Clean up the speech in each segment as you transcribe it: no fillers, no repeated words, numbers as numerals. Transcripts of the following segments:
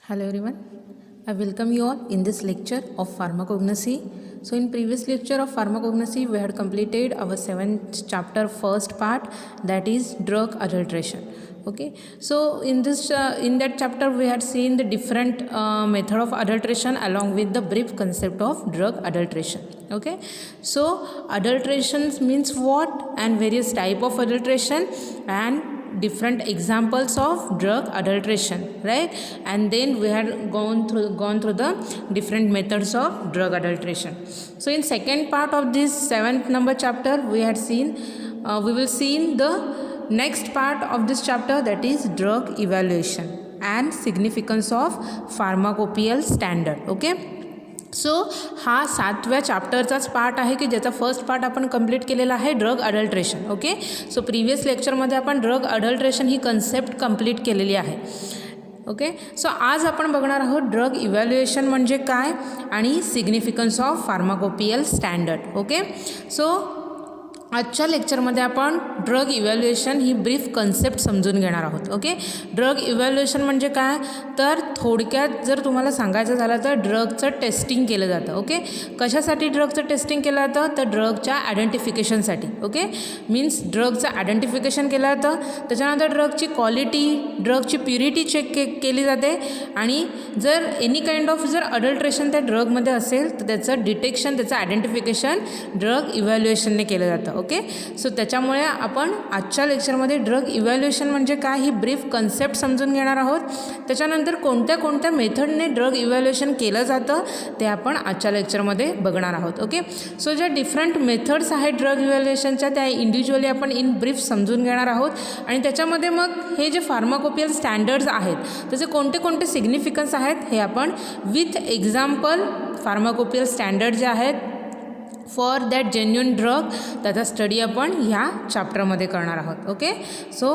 Hello everyone, I welcome you all in this lecture of pharmacognosy. So in previous lecture of pharmacognosy we had completed our 7th chapter first part, that is drug adulteration. Okay, so in that chapter we had seen the different method of adulteration along with the brief concept of drug adulteration. Okay, so adulteration means what, and various type of adulteration and different examples of drug adulteration, right? And then we had gone through the different methods of drug adulteration. So in second part of this 7th number chapter we will see the next part of this chapter, that is drug evaluation and significance of pharmacopoeial standard. Okay, so हा 7व्या चॅप्टरचाच part आहे की ज्याचा first part आपण complete केलेला आहे, drug adulteration. Okay, so previous लेक्चरमध्ये आपण drug adulteration ही concept complete केलेली आहे. ओके, सो आज आपण बघणार आहोत ड्रग इव्हॅल्युएशन म्हणजे काय आणि significance of pharmacopoeial standard. Okay, so आजच्या लेक्चरमध्ये आपण ड्रग इव्हॅल्युएशन ही ब्रीफ कन्सेप्ट समजून घेणार आहोत. ओके, ड्रग इव्हॅल्युएशन म्हणजे काय, तर थोडक्यात जर तुम्हाला सांगायचं झालं तर ड्रगचं टेस्टिंग केलं जातं. ओके, कशासाठी ड्रगचं टेस्टिंग केलं जातं, तर ड्रगच्या आयडेंटिफिकेशनसाठी. ओके, मीन्स ड्रगचं आयडेंटिफिकेशन केलं जातं, त्याच्यानंतर ड्रगची क्वालिटी, ड्रगची प्युरिटी चेक केली जाते, आणि जर एनी काइंड ऑफ जर अडल्ट्रेशन त्या ड्रगमध्ये असेल तर त्याचं डिटेक्शन, त्याचं आयडेंटिफिकेशन ड्रग इव्हॅल्युएशनने केलं जातं. ओके, सो त्याच्यामुळे आपण आजच्या लेक्चरमध्ये ड्रग इव्हॅल्युएशन म्हणजे काय ही ब्रीफ कन्सेप्ट समजून घेणार आहोत. त्याच्यानंतर कोणत्या कोणत्या मेथडने ड्रग इव्हॅल्युएशन केलं जातं ते आपण आजच्या लेक्चरमध्ये बघणार आहोत. ओके, सो ज्या डिफरंट मेथड्स आहेत ड्रग इव्हॅल्युएशनच्या त्या इंडिव्हिज्युअली आपण इन ब्रीफ समजून घेणार आहोत, आणि त्याच्यामध्ये मग हे जे फार्माकोपियल स्टँडर्ड्स आहेत त्याचे कोणते कोणते सिग्निफिकन्स आहेत हे आपण विथ एक्झाम्पल फार्माकोपियल स्टँडर्ड जे आहेत फॉर दॅट जेन्युइन ड्रग त्याचा स्टडी आपण ह्या चॅप्टरमध्ये करणार आहोत. Okay, so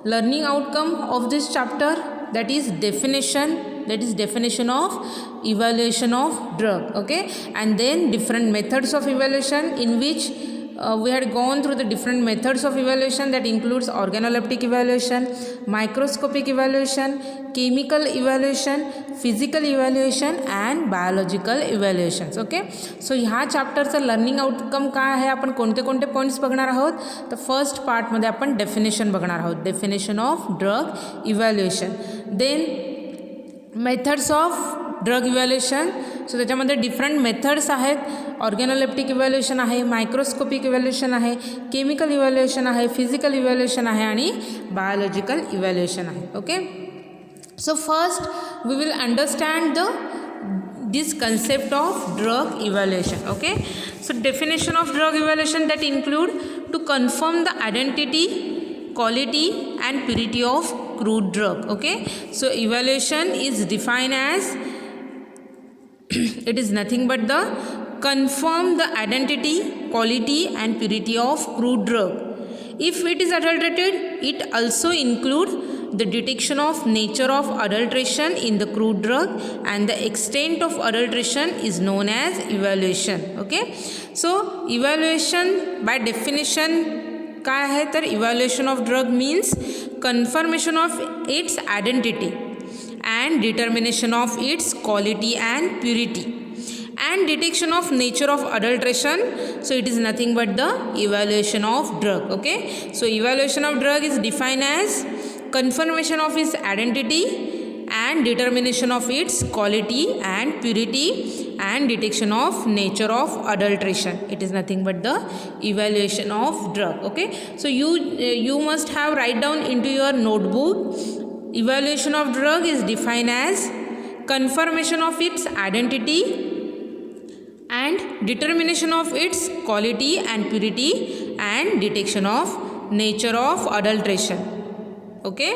learning outcome of this chapter, that is definition of evaluation of drug. Okay, and then different methods of evaluation in which we had gone through the different methods of evaluation that includes organoleptic evaluation, microscopic evaluation, chemical evaluation, physical evaluation and biological evaluations. Okay, so ह्या चॅप्टरचं learning outcome काय आहे, आपण कोणते कोणते points बघणार आहोत, तर first पार्टमध्ये आपण डेफिनेशन बघणार आहोत, definition of drug evaluation. Then methods of drug evaluation, so त्याच्यामध्ये डिफरंट मेथड्स आहेत, ऑर्गॅनोलेप्टिक इव्हॅल्युएशन आहे, मायक्रोस्कोपिक इव्हॅल्युएशन आहे, केमिकल इव्हॅल्युएशन आहे, फिजिकल इव्हॅल्युएशन आहे आणि बायोलॉजिकल इव्हॅल्युएशन आहे. Okay, so first we will understand this concept of drug evaluation. Okay, so definition of drug evaluation that include to confirm the identity, quality and purity of crude drug. Okay, so evaluation is defined as it is nothing but the confirm the identity, quality and purity of crude drug. If it is adulterated, it also include the detection of nature of adulteration in the crude drug, and the extent of adulteration is known as evaluation. Okay, so evaluation by definition काय आहे, तर evaluation of drug means confirmation of its identity and determination of its quality and purity and detection of nature of adulteration. So it is nothing but the evaluation of drug. Okay, so evaluation of drug is defined as confirmation of its identity and determination of its quality and purity and detection of nature of adulteration. It is nothing but the evaluation of drug. Okay, so you must have write down into your notebook, evaluation of drug is defined as confirmation of its identity and determination of its quality and purity and detection of nature of adulteration. Okay,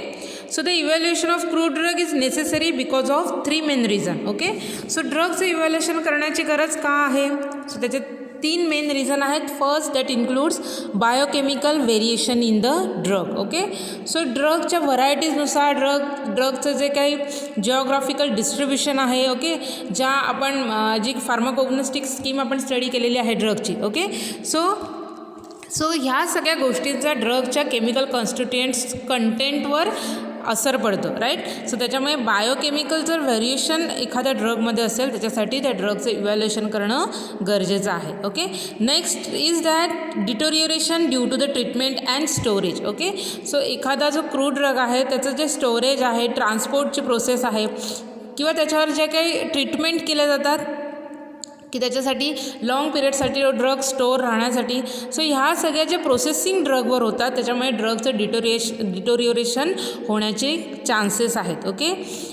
so the evaluation of crude drug is necessary because of 3 main reason. Okay, so ड्रगचं evaluation करण्याची गरज का आहे, so त्याचे 3 main reason आहेत. First that includes biochemical variation in the drug. Okay, so ड्रगच्या व्हरायटीजनुसार ड्रगचं जे काही जिओग्राफिकल डिस्ट्रीब्युशन आहे, ओके, ज्या आपण जी फार्माकोग्नोस्टिक स्कीम आपण स्टडी केलेली आहे ड्रगची. ओके, सो ह्या सगळ्या गोष्टींचा ड्रगच्या केमिकल कॉन्स्टिट्युएंट्स कंटेंटवर असर पडतो, राईट. सो त्याच्यामुळे बायोकेमिकल जर व्हेरिएशन एखाद्या ड्रगमध्ये असेल त्याच्यासाठी त्या ड्रगचं इव्हॅल्युएशन करणं गरजेचं आहे. Okay. Next is that deterioration due to the treatment and storage. Okay. So एखादा जो क्रूड ड्रग आहे त्याचं जे स्टोरेज आहे, ट्रान्सपोर्टची प्रोसेस आहे किंवा त्याच्यावर जे काही ट्रीटमेंट केल्या जातात की त्याच्यासाठी लाँग पिरियडसाठी ड्रग स्टोअर राहण्यासाठी, सो ह्या सगळ्या ज्या प्रोसेसिंग ड्रगवर होतात त्याच्यामुळे ड्रगचं डिटोरिओरेशन होण्याचे चान्सेस आहेत. ओके.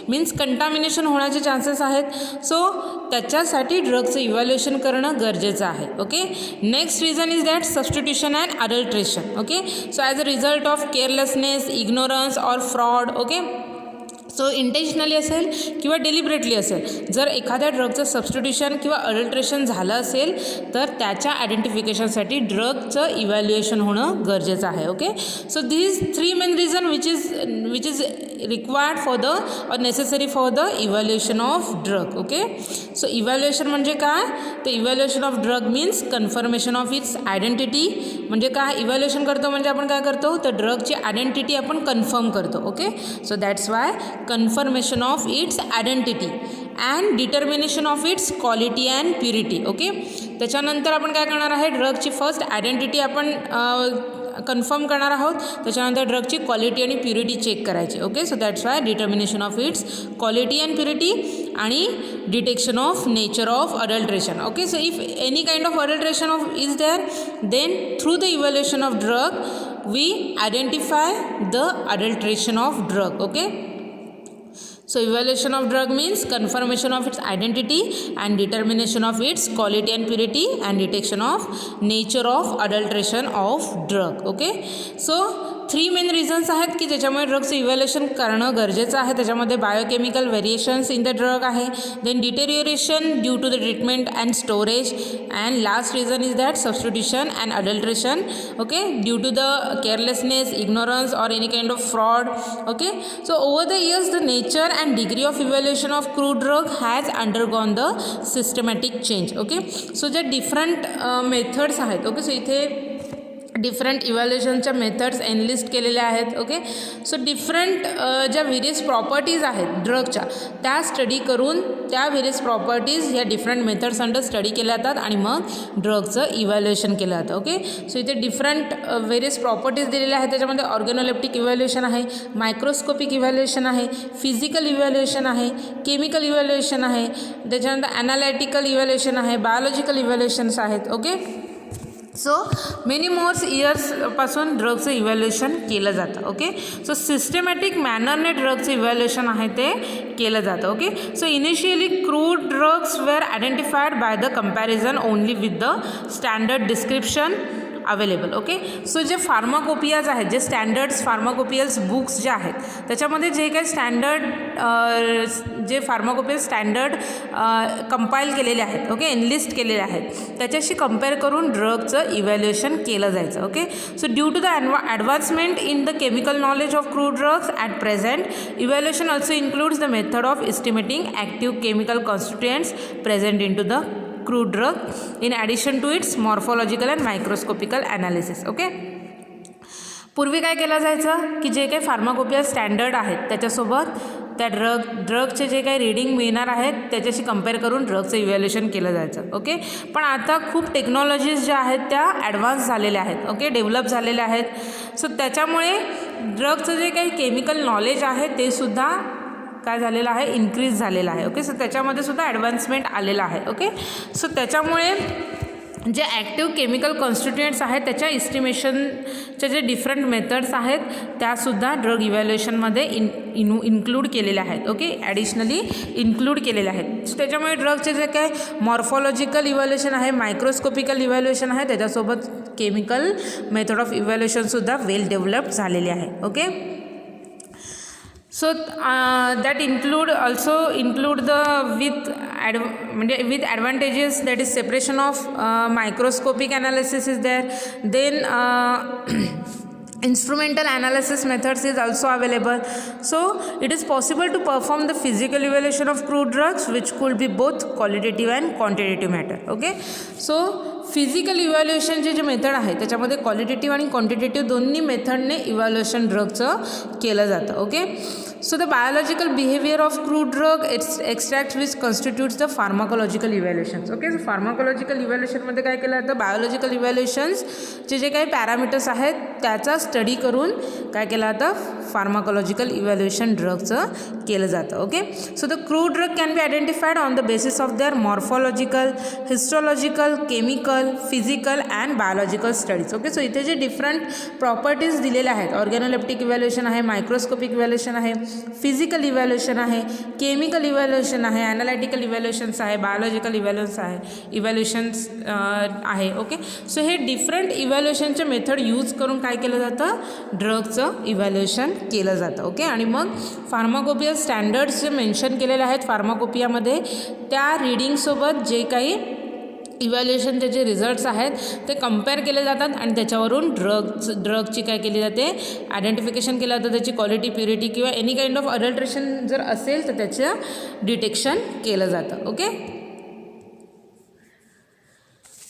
मीन्स कंटामिनेशन होण्याचे चान्सेस आहेत. सो त्याच्यासाठी ड्रगचं इव्हॅल्युएशन करणं गरजेचं आहे. Okay. Next reason is that substitution and adulteration. Okay. So as a result of carelessness, ignorance or fraud. Okay. So intentionally असेल किंवा डेलिब्रेटली असेल, जर एखाद्या ड्रगचं सबस्टिट्यूशन किंवा अडल्ट्रेशन झालं असेल तर त्याच्या आयडेंटिफिकेशनसाठी ड्रगचं इव्हॅल्युएशन होणं गरजेचं आहे. Okay. So these 3 main reason which is required for the or necessary for the evaluation of drug. Okay. So evaluation म्हणजे काय, तर evaluation of drug means confirmation of its identity. म्हणजे काय इव्हॅल्युएशन करतो म्हणजे आपण काय करतो, तर ड्रगची आयडेंटिटी आपण कन्फर्म करतो. Okay. So that's why confirmation of its identity and determination of its quality and purity. Okay. त्याच्यानंतर आपण काय करणार आहे, ड्रगची फर्स्ट आयडेंटिटी आपण कन्फर्म करणार आहोत, त्याच्यानंतर ड्रगची क्वालिटी आणि प्युरिटी चेक करायची. Okay. So that's why determination of its quality and purity आणि detection of nature of adulteration. Okay. So if any kind of adulteration of is there then through the evaluation of drug we identify the adulteration of drug. Okay. So evaluation of drug means confirmation of its identity and determination of its quality and purity and detection of nature of adulteration of drug. Okay. So 3 main reasons आहेत की ज्याच्यामुळे ड्रगचं evaluation करणं गरजेचं आहे. त्याच्यामध्ये biochemical variations in the drug आहे, then deterioration due to the treatment and storage, and last reason is that substitution and adulteration. Okay. Due to the carelessness, ignorance or any kind of fraud. Okay. So over the years the nature and degree of evaluation of crude drug has undergone the systematic change. Okay. So ज्या different methods आहेत. Okay. So इथे different इव्हॅल्युएशनच्या methods analyst केलेल्या आहेत. Okay. So different ज्या various properties आहेत ड्रगच्या त्या study करून त्या व्हेरियस प्रॉपर्टीज या डिफरंट मेथड्स अंडर स्टडी केल्या जातात आणि मग ड्रगचं इव्हॅल्युएशन केलं जातं. ओके. सो इथे डिफरंट व्हेरियस प्रॉपर्टीज दिलेल्या आहेत. त्याच्यामध्ये ऑर्गॅनोलेप्टिक इव्हॅल्युएशन आहे, मायक्रोस्कोपिक इव्हॅल्युएशन आहे, फिजिकल इव्हॅल्युएशन आहे, केमिकल इव्हॅल्युएशन आहे, त्याच्यानंतर ॲनालिटिकल इव्हॅल्युएशन आहे, बायोलॉजिकल इव्हॅल्युएशन्स आहेत. ओके. सो मेनी मोर्स इयर्सपासून ड्रगचं इव्हॅल्युएशन केलं जातं. ओके. सो सिस्टमॅटिक मॅनरने ड्रगचं इव्हॅल्युएशन आहे ते केलं जातं. Okay. So initially crude drugs were identified by the comparison only with the standard description available. Okay. So जे फार्माकोपियाज आहेत, जे स्टँडर्ड्स फार्माकोपियल्स बुक्स जे आहेत त्याच्यामध्ये जे काही स्टँडर्ड जे फार्माकोपियल स्टँडर्ड कंपाईल केलेले आहेत, ओके, एनलिस्ट केलेले आहेत, त्याच्याशी कंपेअर करून ड्रगचं इव्हॅल्युएशन केलं जायचं. Okay. So due to the advancement in the chemical knowledge of crude drugs at present, evaluation also includes the method of estimating active chemical constituents present in to the crude drug in addition to its morphological and microscopical analysis. Okay. पूर्वी काय केलं जायचं की जे काही pharmacopoeial standard आहेत त्याच्यासोबत त्या ड्रगचे जे काही रीडिंग मिळणार आहेत त्याच्याशी कंपेअर करून ड्रगचं इव्हॅल्युएशन केलं जायचं. ओके. पण आता खूप टेक्नॉलॉजीज ज्या आहेत त्या ॲडव्हान्स झालेल्या आहेत. ओके. डेव्हलप झालेल्या आहेत. सो त्याच्यामुळे ड्रगचं जे काही केमिकल नॉलेज आहे ते सुद्धा काय झालेलं आहे, इन्क्रीज झालेलं आहे. ओके. सो त्याच्यामध्ये सुद्धा ॲडव्हान्समेंट आलेलं आहे. ओके. सो त्याच्यामुळे जे ॲक्टिव्ह केमिकल कॉन्स्टिट्युएंट्स आहेत त्याच्या इस्टिमेशनचे जे डिफरंट मेथड्स आहेत त्यासुद्धा ड्रग इव्हॅल्युएशनमध्ये इन्क्लूड केलेल्या आहेत. ओके. ॲडिशनली इन्क्लूड केलेल्या आहेत. सो त्याच्यामुळे ड्रगचे जे काय मॉर्फॉलॉजिकल इव्हॅल्युएशन आहे, मायक्रोस्कोपिकल इव्हॅल्युएशन आहे, त्याच्यासोबत केमिकल मेथड ऑफ इव्हॅल्युएशनसुद्धा वेल डेव्हलप झालेले आहे. Okay. So that include the with advantages, that is separation of microscopic analysis is there, then instrumental analysis methods is also available. So it is possible to perform the physical evaluation of crude drugs which could be both qualitative and quantitative matter. Okay. So physical इव्हॅल्युएशनचे जे method आहे त्याच्यामध्ये qualitative आणि quantitative दोन्ही मेथडने evaluation ड्रगचं केलं जातं. Okay, so the biological behaviour of crude drug extract which constitutes the pharmacological evaluations. Okay, so pharmacological इव्हॅल्युएशनमध्ये काय केलं जातं, बायोलॉजिकल इव्हॅल्युएशन्सचे जे काही पॅरामीटर्स आहेत त्याचा स्टडी करून काय केलं जातं, फार्माकोलॉजिकल इव्हॅल्युएशन ड्रगचं केलं जातं. Okay, so the crude drug can be identified on the basis of their morphological, histological, chemical, physical and biological studies. Okay, so इथे जे डिफरंट प्रॉपर्टीज दिलेल्या आहेत, ऑर्गॅनोलेप्टिक इव्हॅल्युएशन आहे, मायक्रोस्कोपिक इव्हॅल्युएशन आहे, फिजिकल इव्हॅल्युएशन आहे, केमिकल इव्हॅल्युएशन आहे, analytical इव्हॅल्युएशन्स आहे, biological इव्हॅल्युएशन्स आहे. ओके, सो हे डिफरंट इव्हॅल्युएशनचे मेथड यूज करून काय केलं जातं, ड्रगचं इव्हॅल्युएशन केलं जातं. ओके, आणि मग फार्माकोपिया स्टँडर्ड्स जे मेन्शन केलेले आहेत फार्माकोपियामध्ये त्या रीडिंगसोबत जे काही इव्हॅल्युएशनचे जे रिझल्ट्स आहेत ते कम्पेअर केले जातात आणि त्याच्यावरून ड्रगची काय केली जाते, आयडेंटिफिकेशन केलं जातं, त्याची क्वालिटी, प्युरिटी किंवा एनी काइंड ऑफ अडल्ट्रेशन जर असेल तर त्याचं डिटेक्शन केलं जातं. ओके,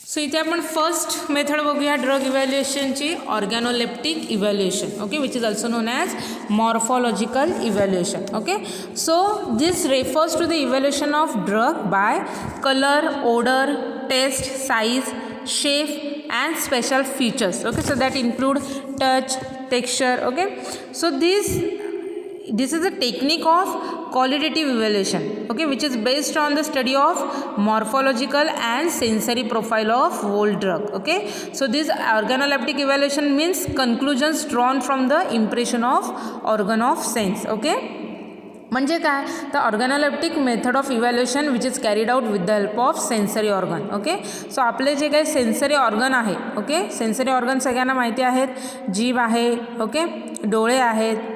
सो इथे आपण फर्स्ट मेथड बघूया ड्रग इव्हॅल्युएशनची, organoleptic evaluation. Okay, which is also known as morphological evaluation. Okay, so this refers to the evaluation of drug by colour, odour, taste, size, shape and special features. Okay, so that include touch, texture. Okay, so this is a technique of qualitative evaluation, okay, which is based on the study of morphological and sensory profile of whole drug. Okay, so this organoleptic evaluation means conclusions drawn from the impression of organ of sense. Okay, म्हणजे काय, the organoleptic method of evaluation which is carried out with the help of sensory organ. Okay, so आपले जे काही sensory organ आहे, okay, sensory organ सगळ्यांना माहिती आहेत, जीभ आहे, ओके, डोळे आहेत,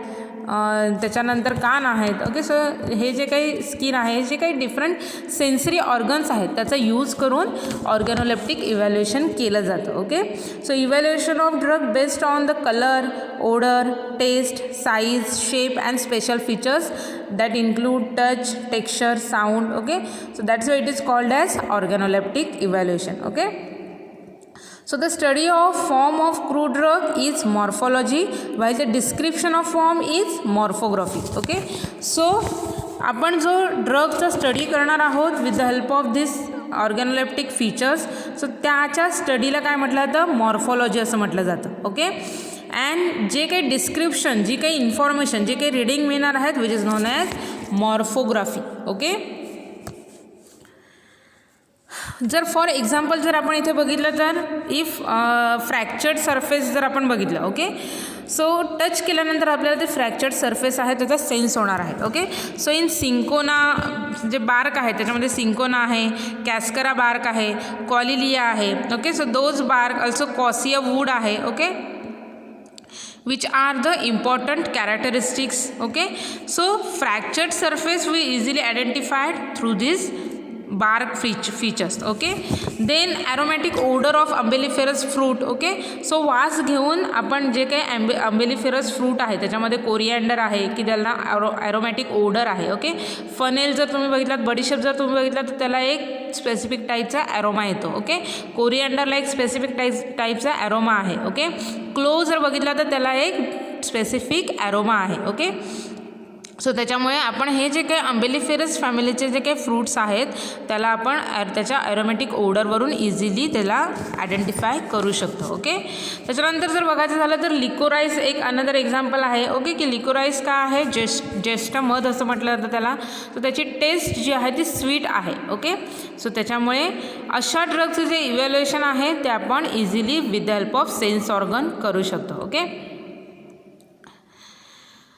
त्याच्यानंतर कान आहेत. ओके, सो हे जे काही स्किन आहे, जे काही डिफरंट सेन्सरी ऑर्गन्स आहेत त्याचा यूज करून ऑर्गॅनोलेप्टिक इव्हॅल्युएशन केलं जातं. Okay, so evaluation of drug based on the colour, odour, taste, size, shape and special features that include touch, texture, sound. Okay, so that's why it is called as organoleptic evaluation. Okay, so the study of form of crude drug is morphology while the description of form is morphography. Okay, so आपण जो ड्रगचा study करणार आहोत with the help of this organoleptic features, so त्याच्या स्टडीला काय म्हटलं जातं, morphology असं म्हटलं जातं. ओके, अँड जे काही डिस्क्रिप्शन, जी काही इन्फॉर्मेशन, जे काही रीडिंग मिळणार आहेत which is known as morphography. Okay, जर फॉर एक्झाम्पल जर आपण इथे बघितलं तर इफ फ्रॅक्चर्ड सरफेस जर आपण बघितलं, ओके, सो टच केल्यानंतर आपल्याला ते फ्रॅक्चर्ड सरफेस आहे त्याचा सेन्स होणार आहे. ओके, सो इन सिंकोना जे बार्क आहे त्याच्यामध्ये सिंकोना आहे, कॅस्करा बार्क आहे, कॉलिलिया आहे. Okay, so those bark also cassia wood आहे. Okay, which are the important characteristics. Okay, so fractured surface we easily identified through this bark features. Okay, then aromatic odor of umbelliferous fruit. Okay, so वास घेऊन आपण जे काही umbelliferous fruit आहे त्याच्यामध्ये coriander आहे की त्याला ॲरोमॅटिक ओडर आहे. ओके, फनेल जर तुम्ही बघितलात, बडीशेप जर तुम्ही बघितलात तर त्याला एक स्पेसिफिक टाईपचा ॲरोमा येतो. ओके, कोरिएंडरला एक स्पेसिफिक टाईपचा ॲरोमा आहे. ओके, क्लोव जर बघितला तर त्याला एक स्पेसिफिक ॲरोमा आहे. ओके, सो त्याच्यामुळे आपण हे जे काही अम्बेलिफेरस फॅमिलीचे जे काही फ्रूट्स आहेत त्याला आपण त्याच्या ॲरोमॅटिक ओडरवरून इझिली त्याला आयडेंटिफाय करू शकतो. ओके, त्याच्यानंतर जर बघायचं झालं तर लिकोराईस एक अनदर एक्झाम्पल आहे. ओके, की लिकोराईस का आहे, ज्येष्ठ मध असं म्हटलं जातं त्याला. सो त्याची टेस्ट जी आहे ती स्वीट आहे. ओके, सो त्याच्यामुळे अशा ड्रगचं जे इव्हॅल्युएशन आहे ते आपण easily with the help of sense organ करू शकतो. ओके,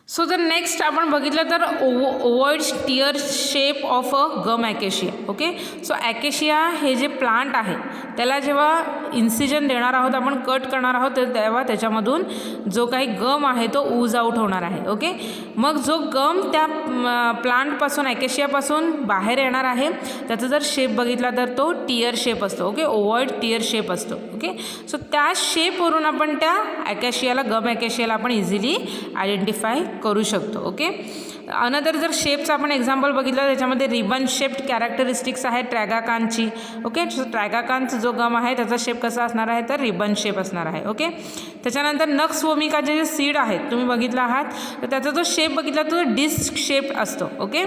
सो जर नेक्स्ट आपण बघितलं तर ovoids tear shape of a gum acacia. Okay, so acacia हे जे प्लांट आहे त्याला जेव्हा इन्सिजन देणार आहोत, आपण कट करणार आहोत, तर तेव्हा त्याच्यामधून जो काही गम आहे तो ऊज आऊट होणार आहे. ओके, मग जो गम त्या प्लांटपासून, ॲकेशियापासून बाहेर येणार आहे त्याचा जर शेप बघितला तर तो टियर शेप असतो. ओके, ओव्हॉइड टियर शेप असतो. ओके, सो त्या शेपवरून आपण त्या ॲकेशियाला, गम ॲकेशियाला आपण इझिली आयडेंटिफाय करू शकतो. ओके, अनदर जर शेपचं आपण एक्झाम्पल बघितलं त्याच्यामध्ये रिबन शेप्ड कॅरेक्टरिस्टिक्स आहेत ट्रॅगाकानची. ओके, सो ट्रॅगाकानचा जो गम आहे त्याचा शेप कसा असणार आहे तर रिबन शेप असणार आहे. ओके, त्याच्यानंतर नक्स वोमिकाचे जे सीड आहेत तुम्ही बघितलं आहात तर त्याचा जो शेप बघितला तो डिस्क शेप असतो. ओके,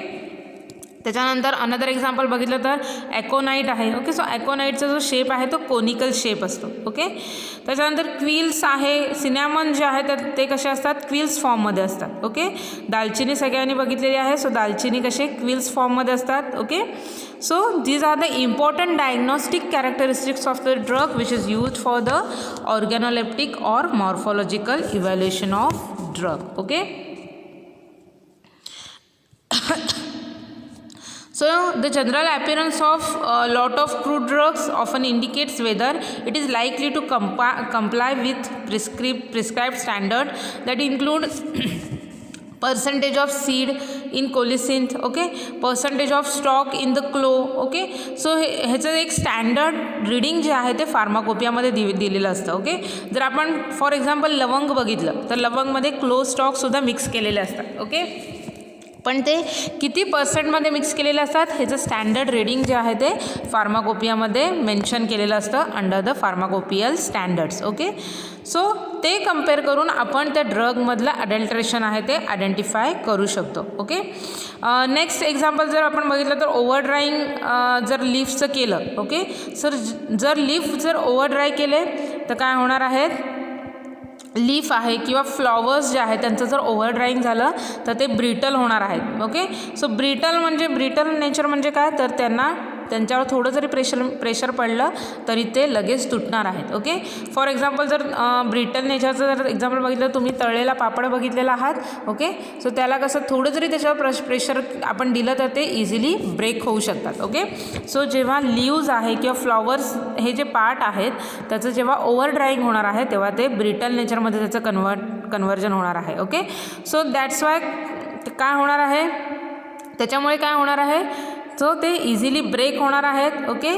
त्याच्यानंतर अनदर एक्झाम्पल बघितलं तर ॲकोनाईट आहे. ओके, सो ॲकोनाईटचा जो शेप आहे तो कोनिकल शेप असतो. ओके, त्याच्यानंतर क्विल्स आहे. सिनॅमन जे आहे तर ते कसे असतात क्विल्स फॉर्ममध्ये असतात. ओके, दालचिनी सगळ्यांनी बघितलेली आहे. सो दालचिनी कसे क्विल्स फॉर्ममध्ये असतात. Okay, so these are the important diagnostic characteristics of the drug which is used for the organoleptic or morphological evaluation of drug. Okay, so the general appearance of a lot of crude drugs often indicates whether it is likely to comply with prescribed standard that include percentage of seed in colicin. Okay, percentage of stock in the clo. Okay, so ह्याचं एक standard reading जे आहे ते फार्माकोपियामध्ये दिलेलं असतं. Okay, जर आपण for example लवंग बघितलं तर लवंगमध्ये क्लो स्टॉकसुद्धा मिक्स केलेले असतात. ओके, पण ते किती पर्सेंटमध्ये मिक्स केलेले असतात ह्याचं स्टँडर्ड रीडिंग जे आहे ते फार्माकोपियामध्ये मेन्शन केलेलं असतं under the pharmacopoeial standards. Okay, so ते कम्पेअर करून आपण त्या ड्रगमधलं अडल्ट्रेशन आहे ते आयडेंटिफाय करू शकतो. ओके, नेक्स्ट एक्झाम्पल जर आपण बघितलं तर ओव्हर ड्राईंग जर लीफचं केलं. ओके, सर जर लीफ जर ओव्हर ड्राय केले तर काय होणार आहेत लीफ आहे किंवा फ्लॉवर्स जे आहेत त्यांचं जर ओव्हर ड्राईंग झालं तर ते ब्रिटल होणार आहेत. ओके, सो ब्रिटल नेचर म्हणजे काय तर त्यांच्यावर थोडं जरी प्रेशर पडलं तरी ते लगेच तुटणार आहेत. ओके, फॉर एक्झाम्पल जर ब्रिटल नेचरचं जर एक्झाम्पल बघितलं तुम्ही तळलेला पापड बघितलेला आहात. ओके, सो त्याला कसं थोडं जरी त्याच्यावर प्रेशर आपण दिलं तर ते इझिली ब्रेक होऊ शकतात. ओके, सो जेव्हा लीव्ज आहे किंवा फ्लॉवर्स हे जे पार्ट आहेत त्याचं जेव्हा ओव्हर ड्राईंग होणार आहे तेव्हा ते ब्रिटल नेचरमध्ये त्याचं कन्व्हर्जन होणार आहे. ओके, सो दॅट्स वाय काय होणार आहे त्याच्यामुळे काय होणार आहे सो ते इझिली ब्रेक होणार आहेत. Okay,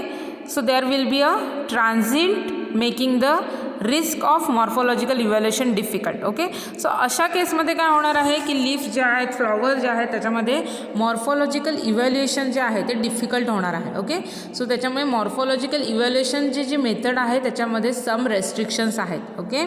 so there will be a transient making the risk of morphological evaluation difficult. Okay, so अशा केसमध्ये काय होणार आहे की लीफ जे आहेत फ्लॉवर जे आहेत त्याच्यामध्ये मॉर्फोलॉजिकल इव्हॅल्युएशन जे आहे ते डिफिकल्ट होणार आहे. ओके, सो त्याच्यामुळे मॉर्फोलॉजिकल इव्हॅल्युएशनची जी मेथड आहे त्याच्यामध्ये सम रेस्ट्रिक्शन्स आहेत. ओके,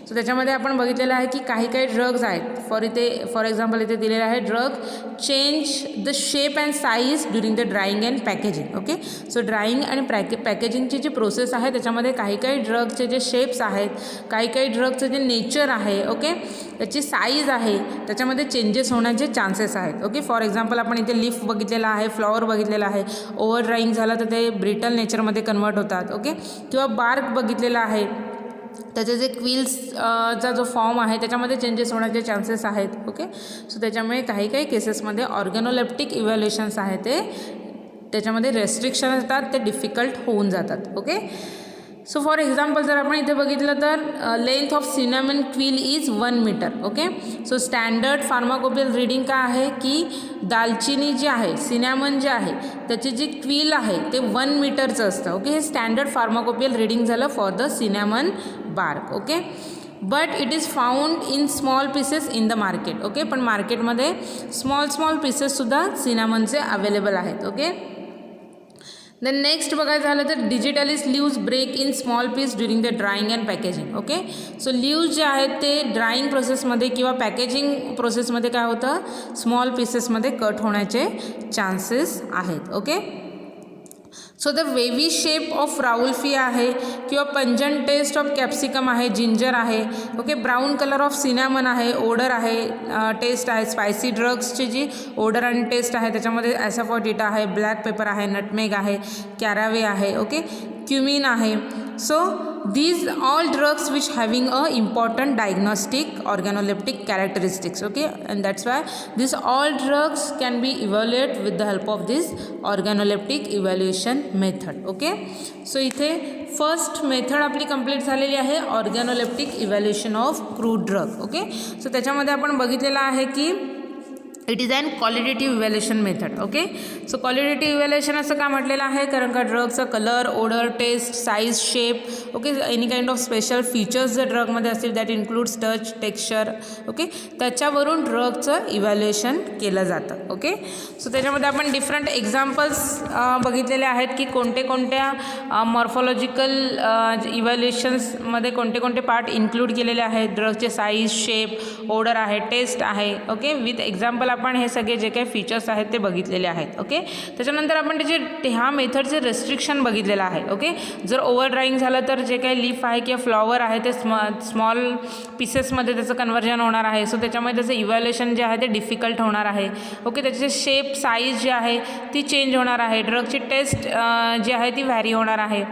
सो त्याच्यामध्ये आपण बघितलेलं आहे की काही ड्रग्ज आहेत फॉर एक्झाम्पल इथे दिलेलं आहे drug change the shape and size during the drying and packaging. Okay, so drawing आणि पॅकेजिंगची जी प्रोसेस आहे त्याच्यामध्ये काही ड्रगचे जे शेप्स आहेत काही ड्रगचं जे नेचर आहे ओके त्याची साईज आहे त्याच्यामध्ये चेंजेस होण्याचे चान्सेस आहेत. ओके, फॉर एक्झाम्पल आपण इथे लीफ बघितलेला आहे फ्लॉवर बघितलेला आहे ओव्हर ड्राईंग झालं तर ते ब्रिटल नेचरमध्ये कन्वर्ट होतात. ओके, किंवा बार्क बघितलेला आहे त्याचे जे क्विल्सचा जो फॉर्म आहे त्याच्यामध्ये चेंजेस होण्याचे चान्सेस आहेत. ओके, सो त्याच्यामुळे काही केसेसमध्ये ऑर्गॅनोलेप्टिक इव्हॅल्युएशन्स आहे ते त्याच्यामध्ये रेस्ट्रिक्शन असतात ते डिफिकल्ट होऊन जातात. ओके, सो फॉर एक्झाम्पल जर आपण इथे बघितलं तर length of cinnamon quill is 1 metre. Okay, so standard pharmacopoeial reading काय आहे की दालचिनी जी आहे सिनॅमन जे आहे त्याची जी क्विल आहे ते 1 मीटरचं असतं. ओके, हे स्टँडर्ड फार्माकोपियल रीडिंग झालं for the cinnamon bark. Okay, but it is found in small pieces in the market. Okay, पण मार्केटमध्ये स्मॉल पीसेससुद्धा सिनॅमनचे अवेलेबल आहेत. ओके, देन नेक्स्ट बघायचं झालं तर digitalis leaves break in small piece during the drying and packaging. Okay, so leaves जे आहेत ते ड्राईंग प्रोसेसमध्ये किंवा पॅकेजिंग प्रोसेसमध्ये काय होतं स्मॉल पीसेसमध्ये कट होण्याचे चान्सेस आहेत. Okay, so the wavy shape of rauwolfia आहे किंवा पंजंट टेस्ट ऑफ कॅप्सिकम आहे जिंजर आहे. Okay, brown colour of cinnamon आहे ओडर आहे टेस्ट आहे स्पायसी ड्रग्सची जी ओडर आणि टेस्ट आहे त्याच्यामध्ये ॲसाफॉटिटा आहे ब्लॅक पेपर आहे नटमेग आहे कॅरावे आहे. ओके, क्युमिन आहे. So these all drugs which having a important diagnostic organoleptic characteristics. Okay, and that's why these all drugs can be evaluated with the help of this organoleptic evaluation method. Okay, so इथे first method आपली complete झालेली आहे organoleptic evaluation of crude drug. Okay, so त्याच्यामध्ये आपण बघितलेलं आहे की it is an qualitative evaluation method. Okay, so qualitative evaluation असं का म्हटलेलं आहे, कारण का ड्रगचा colour, odour, taste, size, shape, okay, any kind of special features जर ड्रगमध्ये असतील that includes touch, texture, okay, त्याच्यावरून ड्रगचं इव्हॅल्युएशन केलं जातं. ओके, सो त्याच्यामध्ये आपण डिफरंट एक्झाम्पल्स बघितलेले आहेत की कोणत्या मॉर्फॉलॉजिकल इव्हॅल्युएशन्समध्ये कोणते पार्ट इन्क्लूड केलेले आहेत. ड्रगचे साईज, शेप, ओडर आहे, टेस्ट आहे. ओके, विथ एक्झाम्पल आपण हे सगळे जे काही फीचर्स आहेत ते बघितलेले आहेत. ओके, त्याच्यानंतर आपण ह्या मेथडचे रेस्ट्रिक्शन बघितलेलं आहे. ओके, जर ओव्हर ड्राईंग झालं तर जे काही लीफ आहे किंवा फ्लॉवर आहे ते स्मॉल पीसेसमध्ये त्याचं कन्व्हर्जन होणार आहे. सो त्याच्यामुळे त्याचं इव्हॅल्युएशन जे आहे ते डिफिकल्ट होणार आहे. ओके, त्याचे शेप, साईज जी आहे ती चेंज होणार आहे. ड्रगची टेस्ट जी आहे ती व्हॅरी होणार आहे.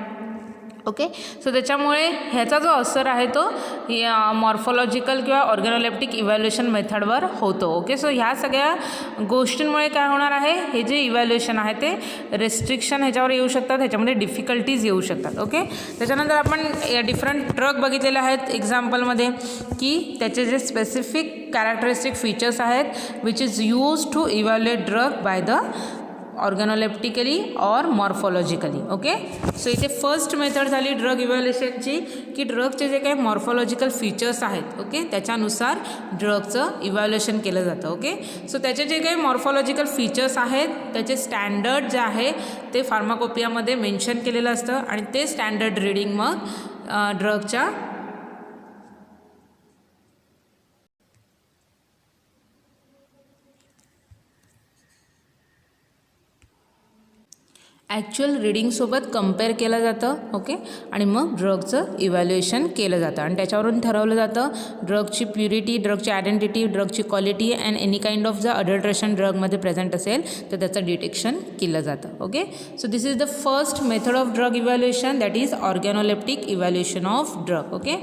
ओके, सो त्याच्यामुळे ह्याचा जो असर आहे तो मॉर्फॉलॉजिकल किंवा ऑर्गॅनोलेप्टिक इव्हॅल्युएशन मेथडवर होतो. ओके, सो ह्या सगळ्या गोष्टींमुळे काय होणार आहे, हे जे इव्हॅल्युएशन आहे ते रेस्ट्रिक्शन ह्याच्यावर येऊ शकतात, ह्याच्यामध्ये डिफिकल्टीज येऊ शकतात. ओके, त्याच्यानंतर आपण डिफरंट ड्रग बघितलेले आहेत एक्झाम्पलमध्ये की त्याचे जे स्पेसिफिक कॅरेक्टरिस्टिक फीचर्स आहेत which is use to evaluate drug by the organoleptically or morphologically. Okay, so इथे फर्स्ट मेथड झाली ड्रग इव्हॅल्युएशनची की ड्रगचे जे काही मॉर्फॉलॉजिकल फीचर्स आहेत ओके त्याच्यानुसार ड्रगचं इव्हॅल्युएशन केलं जातं. ओके, सो त्याचे जे काही मॉर्फॉलॉजिकल फीचर्स आहेत त्याचे स्टँडर्ड जे आहे ते फार्माकोपियामध्ये मेन्शन केलेलं असतं आणि ते स्टँडर्ड रीडिंग मग ड्रगच्या ॲक्च्युअल रीडिंगसोबत कंपेअर केलं जातं. ओके, आणि मग ड्रगचं इव्हॅल्युएशन केलं जातं आणि त्याच्यावरून ठरवलं जातं ड्रगची प्युरिटी, ड्रगची आयडेंटिटी, ड्रगची quality and any kind of the adulteration ड्रगमध्ये प्रेझेंट असेल तर त्याचं डिटेक्शन केलं जातं. Okay, so this is the first method of drug evaluation that is organoleptic evaluation of drug. Okay,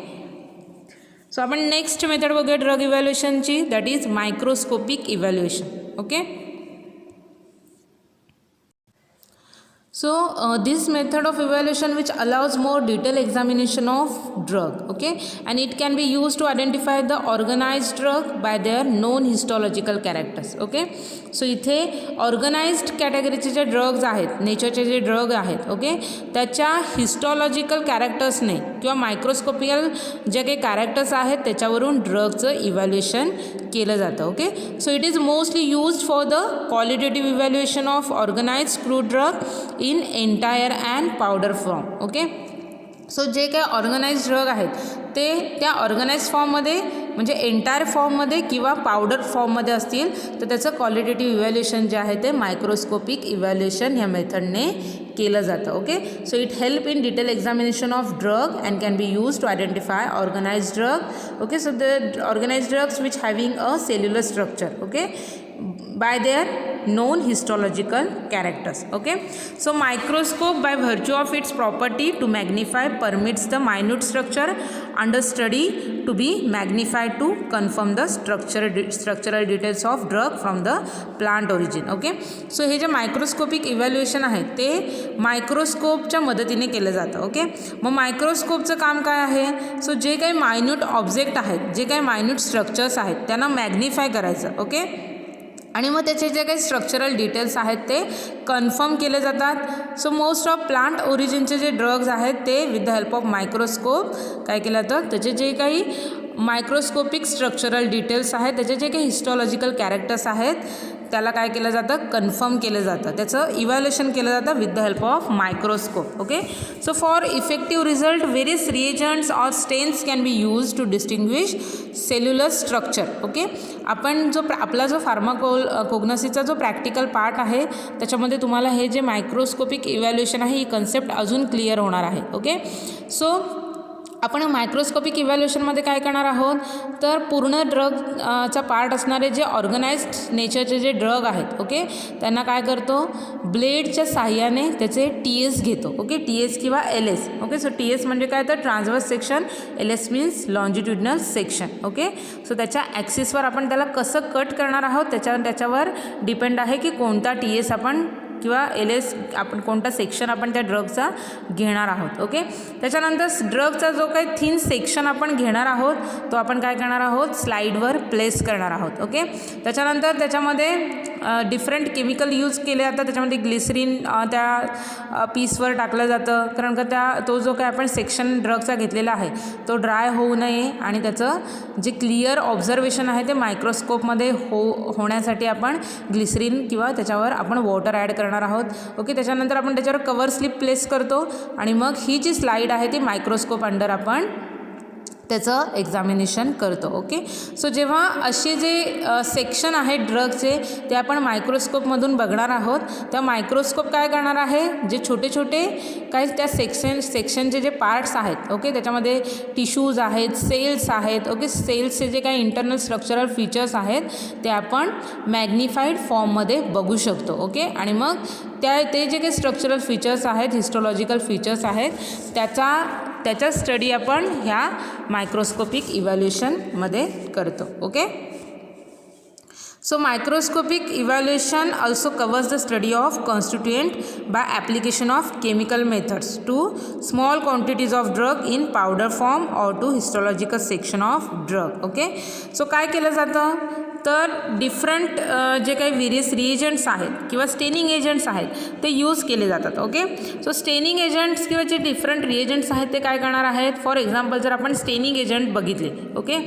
so आपण नेक्स्ट मेथड बघूया ड्रग इव्हॅल्युएशनची that is microscopic evaluation. Okay, so this method of evaluation which allows more detailed examination of drug, okay, and it can be used to identify the organized drug by their known histological characters. Okay, so इथे organised कॅटेगरीचे जे drugs आहेत, नेचरचे जे drug आहेत okay त्याच्या हिस्टॉलॉजिकल कॅरेक्टर्सने किंवा मायक्रोस्कोपिकल जे काही characters आहेत त्याच्यावरून ड्रगचं इव्हॅल्युएशन केलं जातं. Okay, so it is mostly used for the qualitative evaluation of organised crude drug in entire and powder form. Okay, so जे काही ऑर्गनाइज्ड ड्रग आहेत ते त्या ऑर्गनाइज्ड फॉर्ममध्ये म्हणजे एंटायर फॉर्ममध्ये किंवा पावडर फॉर्ममध्ये असतील तर त्याचं क्वालिटेटिव्ह इव्हॅल्युएशन जे आहे ते मायक्रोस्कोपिक इव्हॅल्युएशन ह्या मेथडने केलं जातं. Okay, so it help in detail examination of drug and can be use to identify organised drug. Okay, so the organised drugs which having a cellular structure okay by their known histological characters. Okay, so microscope by virtue of its property to magnify permits the minute structure under study to be magnified to confirm the structural details of drug from the plant origin. Okay, so हे जे microscopic evaluation आहे ते मायक्रोस्कोपच्या मदतीने केलं जातं. Okay, मग मायक्रोस्कोपचं काम काय आहे, सो जे काही मायन्यूट ऑब्जेक्ट आहेत, जे काही मायन्यूट स्ट्रक्चर्स आहेत त्यांना मॅग्निफाय करायचं. ओके, आणि मग त्याचे जे काही स्ट्रक्चरल डिटेल्स आहेत ते कन्फर्म केले जातात. सो मोस्ट ऑफ प्लांट ओरिजिनचे जे ड्रग्ज आहेत ते with the help of microscope काय केलं जातं, त्याचे जे काही मायक्रोस्कोपिक स्ट्रक्चरल डिटेल्स आहेत, त्याचे जे काही हिस्टॉलॉजिकल कॅरेक्टर्स आहेत त्याला काय केलं जातं, कन्फर्म केलं जातं, त्याचं इव्हॅल्युएशन केलं जातं with the help of microscope. Okay, so for effective result various reagents or stains can be use to distinguish cellular structure. Okay, आपण जो आपला जो फार्माकोग्नसीचा जो प्रॅक्टिकल पार्ट आहे त्याच्यामध्ये तुम्हाला हे जे मायक्रोस्कोपिक इव्हॅल्युएशन आहे ही कन्सेप्ट अजून क्लिअर होणार आहे. ओके, सो आपण मायक्रोस्कोपिक इव्हॅल्युएशनमध्ये काय करणार आहोत तर पूर्ण ड्रगचा पार्ट असणारे जे ऑर्गनाइज्ड नेचरचे जे ड्रग आहेत ओके त्यांना काय करतो, ब्लेडच्या साह्याने त्याचे TS घेतो. ओके, TS किंवा LS. ओके, सो TS म्हणजे काय तर transverse section, LS means longitudinal section. Okay, so त्याच्या ॲक्सिसवर आपण त्याला कसं कट करणार आहोत त्याच्यावर डिपेंड आहे की कोणता TS आपण किंवा LS आपण कोणता सेक्शन आपण त्या ड्रगचा घेणार आहोत. ओके, त्याच्यानंतर ड्रगचा जो काही थिन सेक्शन आपण घेणार आहोत तो आपण काय करणार आहोत, स्लाईडवर प्लेस करणार आहोत. ओके, त्याच्यानंतर त्याच्यामध्ये डिफरंट केमिकल यूज केले जातात. त्याच्यामध्ये ग्लिसरीन त्या पीसवर टाकलं जातं, कारण का तो जो काय आपण सेक्शन ड्रगचा घेतलेला आहे तो ड्राय होऊ नये आणि त्याचं जे क्लिअर ऑब्झर्वेशन आहे ते मायक्रोस्कोपमध्ये होण्यासाठी आपण ग्लिसरीन किंवा त्याच्यावर आपण वॉटर ॲड करणार आहोत. ओके, त्याच्यानंतर आपण त्याच्यावर कवर स्लिप प्लेस करतो आणि मग ही जी स्लाईड आहे ती मायक्रोस्कोप अंडर आपण त्याचं एक्झामिनेशन करतो. ओके, सो जेव्हा असे जे सेक्शन आहेत ड्रगचे ते आपण मायक्रोस्कोपमधून बघणार आहोत, त्या मायक्रोस्कोप काय करणार आहे, जे छोटे छोटे काही त्या सेक्शनचे जे पार्ट्स आहेत, ओके, त्याच्यामध्ये टिश्यूज आहेत, सेल्स आहेत. ओके, सेल्सचे जे काही इंटरनल स्ट्रक्चरल फीचर्स आहेत ते आपण मॅग्निफाईड फॉर्ममध्ये बघू शकतो. ओके, आणि मग ते जे काही स्ट्रक्चरल फीचर्स आहेत, हिस्टोलॉजिकल फीचर्स आहेत, त्याचा स्टडी आपण ह्या मायक्रोस्कोपिक इव्हॅल्युएशनमध्ये करतो. Okay, so microscopic evaluation also covers the study of constituent by application of chemical methods to small quantities of drug in powder form or to histological section of drug. Okay, so काय केलं जातं, तर different जे काही various reagents आहेत किंवा staining agents आहेत ते यूज केले जातात. ओके, सो स्टेनिंग एजंट्स किंवा जे डिफरंट रिएजंट्स आहेत ते काय करणार आहेत, फॉर एक्झाम्पल जर आपण स्टेनिंग एजंट बघितले, ओके,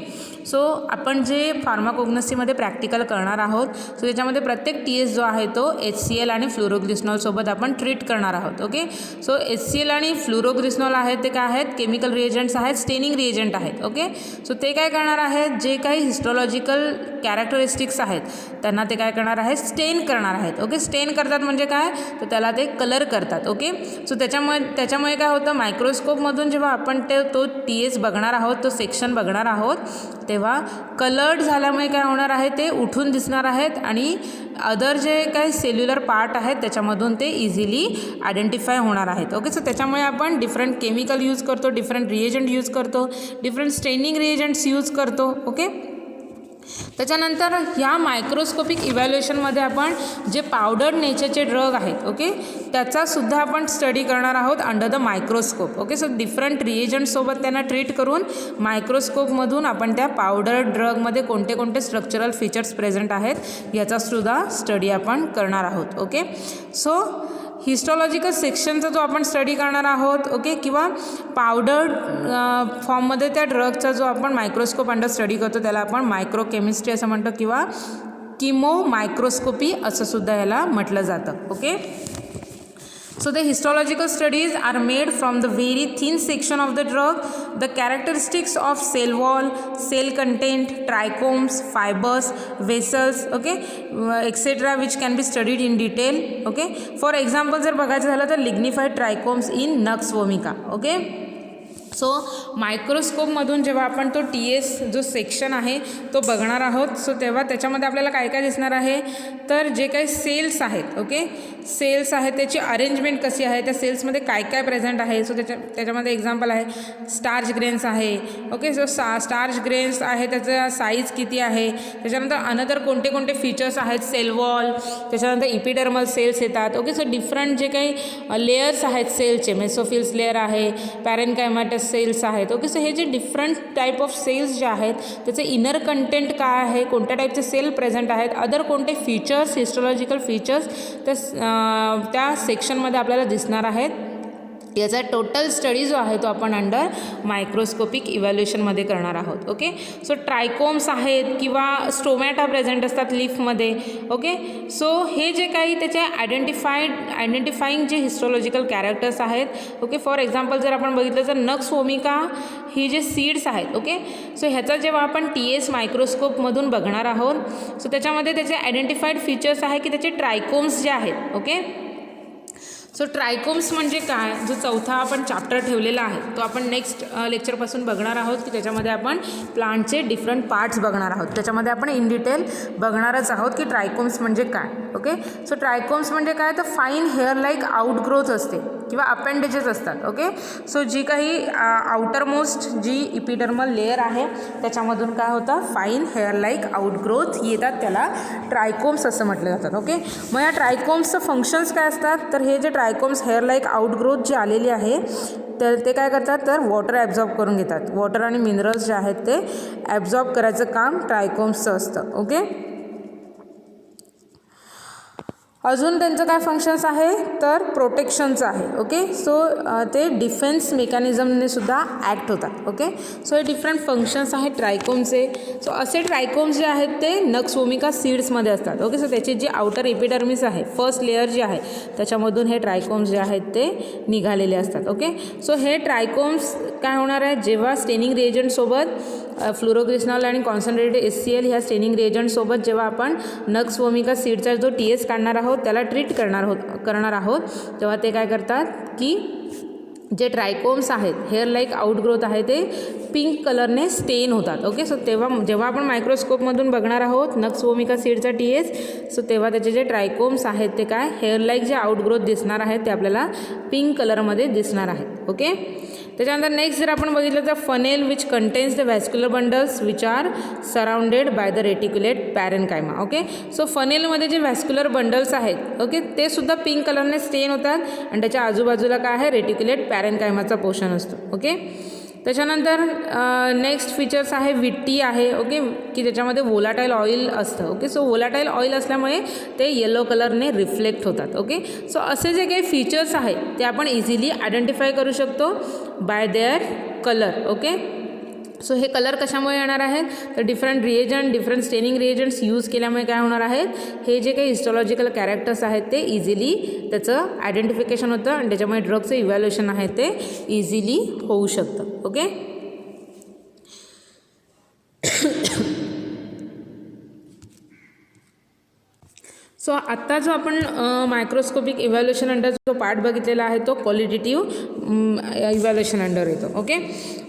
सो आपण जे फार्माकोग्नसीमध्ये प्रॅक्टिकल करणार आहोत, सो त्याच्यामध्ये प्रत्येक TS जो आहे तो HCl आणि फ्लोरोग्लिसनॉलसोबत आपण ट्रीट करणार आहोत. ओके, सो HCl आणि फ्लोरोग्लिसनॉल आहेत ते काय आहेत, केमिकल रिएजंट्स आहेत, स्टेनिंग रिएजंट आहेत. ओके, सो ते काय करणार आहेत, जे काही हिस्टोलॉजिकल कॅरेक्टरिस्टिक्स आहेत त्यांना ते काय करणार आहेत, स्टेन करणार आहेत. ओके, स्टेन करतात म्हणजे काय, तर त्याला ते कलर करतात. ओके, सो त्याच्यामुळे काय होतं, मायक्रोस्कोपमधून जेव्हा आपण तो TS बघणार आहोत, तो सेक्शन बघणार आहोत, तेव्हा कलर्ड झाल्यामुळे काय होणार आहे, ते उठून दिसणार आहेत आणि अदर जे काही सेल्युलर पार्ट आहेत त्याच्यामधून ते इझिली आयडेंटिफाय होणार आहेत. ओके, सो त्याच्यामुळे आपण डिफरंट केमिकल यूज करतो, डिफरंट रिएजंट यूज करतो, डिफरंट स्टेनिंग रिएजंट्स यूज करतो. ओके, त्याच्यानंतर ह्या मायक्रोस्कोपिक इव्हॅल्युएशनमध्ये आपण जे पावडर्ड नेचरचे ड्रग आहेत, ओके, त्याचासुद्धा आपण स्टडी करणार आहोत under the microscope. Okay, so different रिएजंटसोबत त्यांना ट्रीट करून मायक्रोस्कोपमधून आपण त्या पावडर्ड ड्रगमध्ये कोणते कोणते स्ट्रक्चरल फीचर्स प्रेझेंट आहेत याचासुद्धा स्टडी आपण करणार आहोत. ओके, सो हिस्टोलॉजिकल सेक्शनचा जो आपण स्टडी करणार आहोत, ओके, किंवा पावडर्ड फॉर्ममध्ये त्या ड्रगचा जो आपण मायक्रोस्कोप अंडर स्टडी करतो त्याला आपण मायक्रोकेमिस्ट्री असं म्हणतो किंवा किमो मायक्रोस्कोपी असं सुद्धा याला म्हटलं जातं. Okay, so the histological studies are made from the very thin section of the drug, the characteristics of cell wall, cell content, trichomes, fibers, vessels, okay, etc., which can be studied in detail. Okay, for example जर बघायचं झालं तर lignified trichomes in Nux vomica. Okay, so मायक्रोस्कोपमधून जेव्हा आपण तो TS जो section आहे तो बघणार आहोत, सो तेव्हा त्याच्यामध्ये आपल्याला काय काय दिसणार आहे, तर जे काही सेल्स आहेत, ओके, सेल्स आहेत त्याची अरेंजमेंट कशी आहे, त्या सेल्समध्ये काय काय प्रेझेंट आहे. सो त्याच्यामध्ये एक्झाम्पल आहे स्टार्च ग्रेन्स आहे. ओके, सो स्टार्च ग्रेन्स आहे त्याचा साईज किती आहे, त्याच्यानंतर अनदर कोणते कोणते फीचर्स आहेत, सेल वॉल, त्याच्यानंतर इपिडर्मल सेल्स येतात. ओके, सो डिफरंट जे काही लेयर्स आहेत सेलचे, मेसोफिल्स लेअर आहे, पॅरेनकायमॅटस सेल्स आहेत. ओके, सो हे जे डिफरंट टाईप ऑफ सेल्स जे आहेत त्याचे इनर कंटेंट काय आहे, कोणत्या टाईपचे सेल प्रेझेंट आहेत, अदर कोणते फीचर्स, हिस्टोलॉजिकल फीचर्स त्या सेक्शनमध्ये आपल्याला दिसणार आहेत. याचा टोटल स्टडी जो आहे तो आपण अंडर मायक्रोस्कोपिक इव्हॅल्युएशनमध्ये करणार आहोत. ओके, सो ट्रायकोम्स आहेत किंवा स्टोमॅटा प्रेझेंट असतात लीफमध्ये. ओके, सो हे जे काही त्याचे आयडेंटिफाईंग जे हिस्टोलॉजिकल कॅरेक्टर्स आहेत. ओके, फॉर एक्झाम्पल जर आपण बघितलं तर नक्स वोमिका ही जे सीड्स आहेत. ओके, सो ह्याचा जेव्हा आपण TS मायक्रोस्कोपमधून बघणार आहोत, सो त्याच्यामध्ये त्याचे आयडेंटिफाईड फीचर्स आहे की त्याचे ट्रायकोम्स जे आहेत. ओके, सो ट्रायकोम्स म्हणजे काय, जो चौथा आपण चॅप्टर ठेवलेला आहे तो आपण नेक्स्ट लेक्चरपासून बघणार आहोत की त्याच्यामध्ये आपण प्लांटचे डिफरंट पार्ट्स बघणार आहोत. त्याच्यामध्ये आपण इन डिटेल बघणारच आहोत की ट्रायकोम्स म्हणजे काय. ओके, सो ट्रायकोम्स म्हणजे काय, तर फाईन हेअर लाईक आउटग्रोथ असते किंवा अपेंडेजेस असतात. ओके, सो जी काही आउटर मोस्ट जी इपिडर्मल लेअर आहे त्याच्यामधून काय होतं, फाईन हेअर लाईक आउटग्रोथ येतात, त्याला ट्रायकोम्स असं म्हटलं जातात. ओके, मग या ट्रायकोम्सचं फंक्शन्स काय असतात, तर हे जे ट्रायकोम्स हेअर लाईक आउटग्रोथ जी आलेली आहे तर ते काय करतात, तर वॉटर ॲब्झॉर्ब करून घेतात. वॉटर आणि मिनरल्स जे आहेत ते ॲब्झॉर्ब करायचं काम ट्रायकोम्सचं असतं. ओके, अजून त्यांचं काय फंक्शन्स आहे, तर प्रोटेक्शनचं आहे. ओके, सो ते डिफेन्स मेकॅनिझमने सुद्धा ॲक्ट होतात. ओके, सो हे डिफरंट फंक्शन्स आहेत ट्रायकोमचे. सो असे ट्रायकोम्स जे आहेत ते नक्स वोमिका सीड्समध्ये असतात. ओके, सो त्याची जी आउटर एपिडर्मिस आहे, फर्स्ट लेअर जी आहे त्याच्यामधून हे ट्रायकोम्स जे आहेत ते निघालेले असतात. ओके, सो हे ट्रायकोम्स काय होणार आहे, जेव्हा स्टेनिंग रिएजंटसोबत फ्लोरोक्रिस्टॉल आणि कॉन्सन्ट्रेटेड HCl ह्या स्टेनिंग रिएजंटसोबत जेव्हा आपण नक्स वोमिका सीडचा जो TS काढणार आहोत त्याला ट्रीट करणार आहोत तेव्हा ते काय करतात की जे ट्रायकोम्स आहेत हेअर लाईक आउटग्रोथ आहे ते पिंक कलरने स्टेन होतात. ओके, सो जेव्हा आपण मायक्रोस्कोपमधून बघणार आहोत नक्स वोमिका सीडचा TS, सो तेव्हा त्याचे जे ट्रायकोम्स आहेत ते काय हेअर लाईक जे आउटग्रोथ दिसणार आहेत ते आपल्याला पिंक कलरमध्ये दिसणार आहेत. ओके, त्याच्यानंतर नेक्स्ट जर आपण बघितलं तर funnel which contains the vascular bundles which are surrounded by the reticulate parenchyma. Okay, so फनेलमध्ये जे व्हॅस्क्युलर बंडल्स आहेत ओके ते सुद्धा पिंक कलरने स्टेन होतात आणि त्याच्या आजूबाजूला काय आहे, रेटिक्युलेट पॅरेनकायमाचा पोर्शन असतो. ओके, त्याच्यानंतर नेक्स्ट फीचर्स आहे विट्टी आहे. ओके, की त्याच्यामध्ये वोलाटाईल ऑइल असतं. ओके, सो वोलाटाईल ऑइल असल्यामुळे ते येलो कलरने रिफ्लेक्ट होतात. ओके, सो असे जे काही फीचर्स आहेत ते आपण इझिली आयडेंटिफाय करू शकतो by their colour. Okay, so हे कलर कशामुळे येणार आहेत, तर different reagent different staining reagents use केल्यामुळे काय होणार आहेत, हे जे काही हिस्टॉलॉजिकल कॅरेक्टर्स आहेत ते इझिली त्याचं आयडेंटिफिकेशन होतं आणि त्याच्यामुळे ड्रगचं इव्हॅल्युएशन आहे ते इझिली होऊ शकतं. ओके, सो आत्ता जो आपण मायक्रोस्कोपिक इव्हॅल्युएशन अंडर जो पार्ट बघितलेला आहे तो क्वालिटेटिव्ह इव्हॅल्युएशन अंडर येतो. Okay,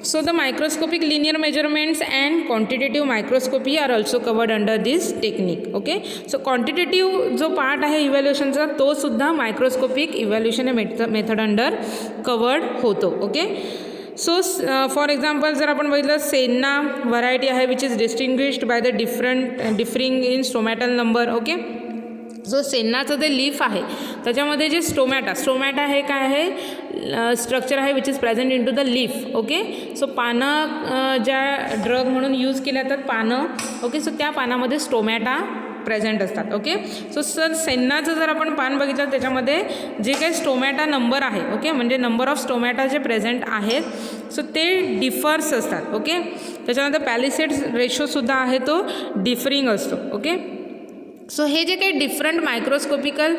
so the microscopic linear measurements and quantitative microscopy are also covered under this technique. Okay, so quantitative जो पार्ट आहे इव्हॅल्युएशनचा तो सुद्धा microscopic evaluation method under covered होतो. ओके, सो फॉर एक्झाम्पल जर आपण बघितलं सेन्ना व्हरायटी आहे which is distinguished by the differing in stomatal number. Okay, जो सेन्नाचं जे लीफ आहे त्याच्यामध्ये जे स्टोमॅटा हे काय आहे, स्ट्रक्चर आहे which is present in to the leaf. Okay, so पानं ज्या ड्रग म्हणून यूज केल्या जातात पानं. ओके, सो त्या पानामध्ये स्टोमॅटा प्रेझेंट असतात. ओके, सो सर सेन्नाचं जर आपण पान बघितलं त्याच्यामध्ये जे काही स्टोमॅटा नंबर आहे ओके म्हणजे नंबर ऑफ स्टोमॅटा जे प्रेझेंट आहेत सो ते डिफर्स असतात. ओके, त्याच्यानंतर पॅलिसेड रेशोसुद्धा आहे तो डिफरिंग असतो. ओके, सो हे जे काही डिफरंट मायक्रोस्कोपिकल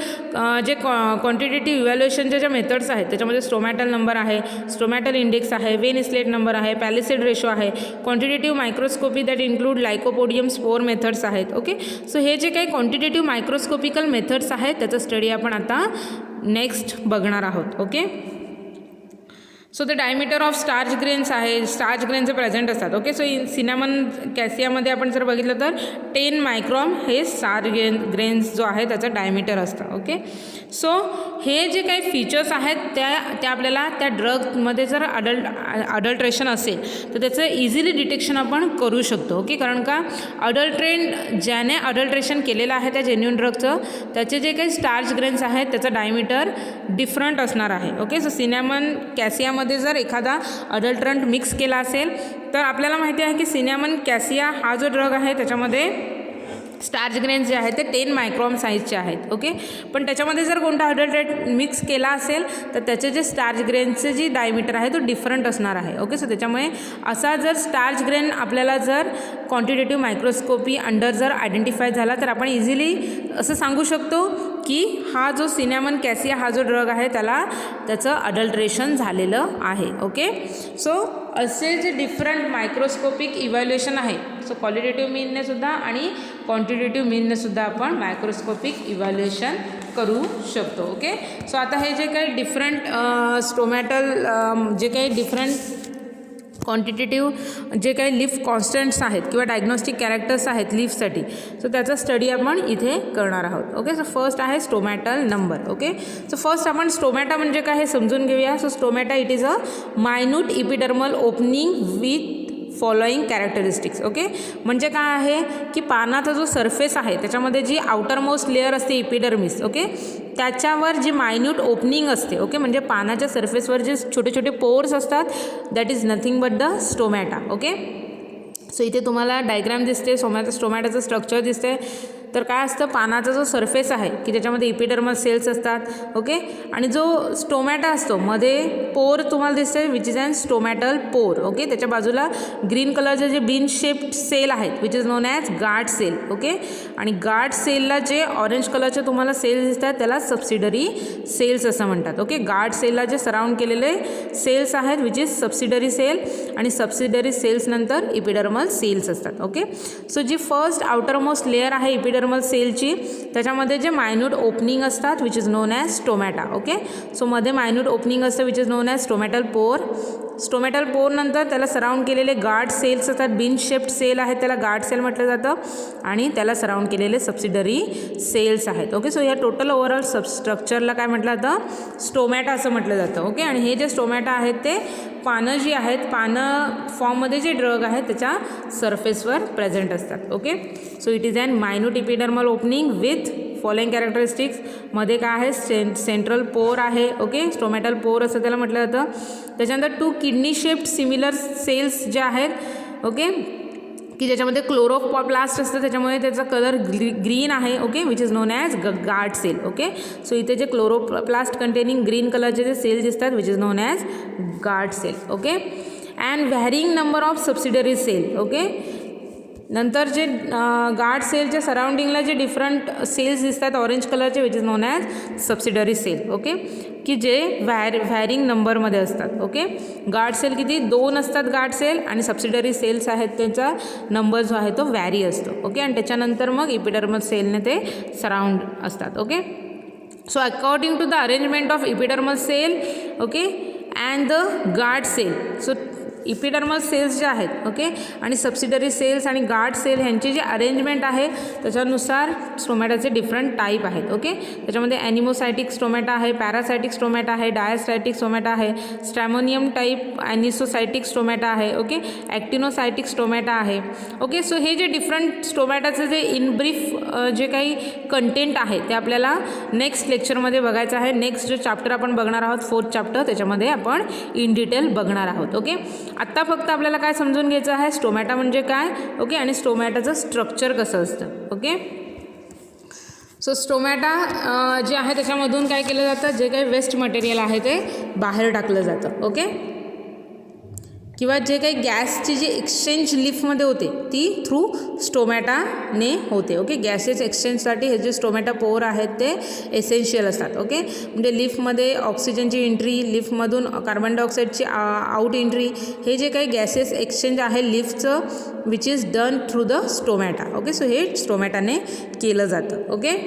जे क्वांटिटेटिव्ह इव्हॅल्युएशनच्या ज्या मेथड्स आहेत त्याच्यामध्ये स्टोमॅटल नंबर आहे, स्टोमॅटल इंडेक्स आहे, वेन इस्लेट नंबर आहे, पॅलिसेड रेशो आहे, quantitative microscopy that include lycopodium spore methods आहेत. ओके, सो हे जे काही क्वांटिटेटिव्ह मायक्रोस्कोपिकल मेथड्स आहेत त्याचा स्टडी आपण आता नेक्स्ट बघणार आहोत. Okay, so the diameter of starch grains आहे, स्टार्च ग्रेनचे प्रेझेंट असतात. ओके, सो सिनामन कॅसियामध्ये आपण जर बघितलं तर 10 मायक्रॉन हे स्टार्च ग्रेन्स जो आहे त्याचं डायमीटर असतं. ओके, सो हे जे काही फीचर्स आहेत त्या आपल्याला त्या ड्रगमध्ये जर अडल्ट्रेशन असेल तर त्याचं इझिली डिटेक्शन आपण करू शकतो. ओके, कारण का ज्याने अडल्ट्रेशन केलेलं आहे त्या जेन्युइन ड्रगचं त्याचे जे काही स्टार्च ग्रेन्स आहेत त्याचं डायमीटर डिफरंट असणार आहे. ओके, सो सिनामन कॅसियामध्ये जर एखादा अडल्ट्रंट मिक्स केला असेल तर आपल्याला माहिती आहे की सिनामन कॅसिया हा जो ड्रग आहे त्याच्यामध्ये स्टार्च ग्रेन्स जे आहेत ते 10 मायक्रॉन साईजचे आहेत. ओके, पण त्याच्यामध्ये जर कोणता अडल्ट्रेट मिक्स केला असेल तर त्याचे जे स्टार्च ग्रेनचे जी डायमीटर आहे तो डिफरंट असणार आहे. ओके, सो त्याच्यामुळे असा जर स्टार्च ग्रेन आपल्याला जर क्वांटिटेटिव्ह मायक्रोस्कोपी अंडर जर आयडेंटिफाय झाला तर आपण इझिली असं सांगू शकतो की हा जो सिनामन कॅसिया हा जो ड्रग आहे त्याचं अडल्ट्रेशन झालेलं आहे. ओके, सो असे जे डिफरंट मायक्रोस्कोपिक इव्हॅल्युएशन आहे सो क्वालिटेटिव्ह मीनने सुद्धा आणि क्वांटिटेटिव्ह मीनने सुद्धा आपण मायक्रोस्कोपिक इव्हॅल्युएशन करू शकतो. ओके, सो आता हे जे काही डिफरंट स्टोमॅटल जे काही डिफरंट क्वांटिटेटिव्ह जे काही लीफ कॉन्स्टंट्स आहेत किंवा डायग्नॉस्टिक कॅरेक्टर्स आहेत लीफसाठी, सो त्याचा स्टडी आपण इथे करणार आहोत. ओके, सो फर्स्ट आहे stomatal number. Okay, so first आपण स्टोमॅटा म्हणजे काय हे समजून घेऊया. So stomata it is a minute epidermal opening with following characteristics. Okay, म्हणजे काय आहे की पानाचा जो सरफेस आहे त्याच्यामध्ये जी आउटर मोस्ट लेअर असते इपिडर्मिस, ओके, त्याच्यावर जी मायन्यूट ओपनिंग असते. ओके, म्हणजे पानाच्या सरफेसवर जे छोटे छोटे पोर्स असतात, that is nothing but the stomata. Okay, so इथे तुम्हाला डायग्राम दिसते, स्टोमॅटाचं स्ट्रक्चर दिसते. तर काय असतं, पानाचा जो सरफेस आहे की त्याच्यामध्ये इपिडर्मल सेल्स असतात. ओके, आणि जो स्टोमॅटा असतो मध्ये पोर तुम्हाला दिसते which is an stomatal pore. Okay, त्याच्या बाजूला ग्रीन कलरचे जे बीन शेप्ड सेल आहेत which is known as guard cell. Okay, आणि गार्ड सेलला जे ऑरेंज कलरचे तुम्हाला सेल्स दिसतात त्याला सबसिडरी सेल्स असं म्हणतात. ओके, गार्ड सेलला जे सराउंड केलेले सेल्स आहेत विच इज सबसिडरी सेल, आणि सबसिडरी सेल्स नंतर इपिडर्मल सेल्स असतात. ओके, सो जी फर्स्ट आउटर मोस्ट लेअर आहे इपिडर्मल सेलची, त्याच्यामध्ये जे मायन्यूट ओपनिंग असतात which is known as stomata. Okay, so मध्ये मायन्यूट ओपनिंग असतं which is known as stomatal पोर. स्टोमॅटल पोर नंतर त्याला सराउंड केलेले गार्ड सेल्स असतात, बीन शेप्ड सेल आहेत त्याला गार्ड सेल म्हटलं जातं, आणि त्याला सराउंड केलेले सबसिडरी सेल्स आहेत. ओके, सो या टोटल ओव्हरऑल स्ट्रक्चरला काय म्हटलं जातं, स्टोमॅटा असं म्हटलं जातं. ओके, आणि हे जे स्टोमॅटा आहेत ते पानं जी आहेत, पानं फॉर्ममध्ये जे ड्रग आहेत त्याच्या सरफेसवर प्रेझेंट असतात. Okay, so it is an minute epidermal opening with following characteristics. मध्ये काय आहे, सेंट्रल पोर आहे. ओके, स्टोमॅटल पोर असं त्याला म्हटलं जातं. त्याच्यानंतर 2 किडनी शेप्ड सिमिलर सेल्स जे आहेत, ओके, की ज्याच्यामध्ये क्लोरोप्लास्ट असतं, त्याच्यामुळे त्याचा कलर ग्रीन आहे. Okay, which is known as guard cell. Okay, so इथे जे क्लोरोप्लास्ट कंटेनिंग ग्रीन कलरचे जे सेल दिसतात which is known as guard cell. Okay, and varying number of subsidiary cell. Okay, नंतर जे गार्ड सेलच्या सराउंडिंगला जे डिफरंट सेल्स दिसतात ऑरेंज कलरचे which is known as subsidiary cell. Okay, की जे व्हॅरिंग नंबरमध्ये असतात. ओके, गार्ड सेल किती 2 असतात गार्ड सेल, आणि सबसिडरी सेल्स आहेत त्यांचा नंबर जो आहे तो व्हॅरी असतो. ओके, आणि त्याच्यानंतर मग इपिडर्मल सेलने ते सराउंड असतात. Okay, so according to the arrangement of epidermal cell, okay, and the guard cell, so epidermal cells जे आहेत, ओके, आणि सबसिडरी सेल्स आणि गार्ड सेल ह्यांची जी अरेंजमेंट आहे त्याच्यानुसार स्टोमॅटाचे डिफरंट टाईप आहेत. ओके, त्याच्यामध्ये ॲनिमोसायटिक स्टोमॅटा आहे, पॅरासायटिक स्टोमॅटा आहे, डायसायटिक स्टोमॅटा आहे, स्ट्रॅमोनियम टाईप ॲनिसोसायटिक स्टोमॅटा आहे. ओके, ॲक्टिनोसायटिक स्टोमॅटा आहे. ओके, सो हे जे डिफरंट स्टोमॅटाचे जे इन ब्रीफ जे काही कंटेंट आहे ते आपल्याला नेक्स्ट लेक्चरमध्ये बघायचं आहे. नेक्स्ट जो चॅप्टर आपण बघणार आहोत 4th चॅप्टर, त्याच्यामध्ये आपण इन डिटेल बघणार आहोत. ओके, आत्ता फक्त आपल्याला काय समजून घ्यायचं आहे, स्टोमॅटा म्हणजे काय. ओके, आणि स्टोमॅटाचं स्ट्रक्चर कसं असतं. ओके, सो स्टोमॅटा जे आहे त्याच्यामधून काय केलं जातं, जे काही वेस्ट मटेरियल आहे ते बाहेर टाकलं जातं. ओके, किंवा जे काही गॅसची जी एक्सचेंज लीफमध्ये होते ती थ्रू स्टोमॅटाने होते. ओके, गॅसेस एक्सचेंजसाठी हे जे स्टोमॅटा पोर आहेत ते एसेन्शियल असतात. ओके, म्हणजे लीफमध्ये ऑक्सिजनची एंट्री, लीफमधून कार्बन डायऑक्साईडची आउट एंट्री, हे जे काही गॅसेस एक्सचेंज आहे लीफचं which is done through the stomata. Okay, so हे स्टोमॅटाने केलं जातं. ओके,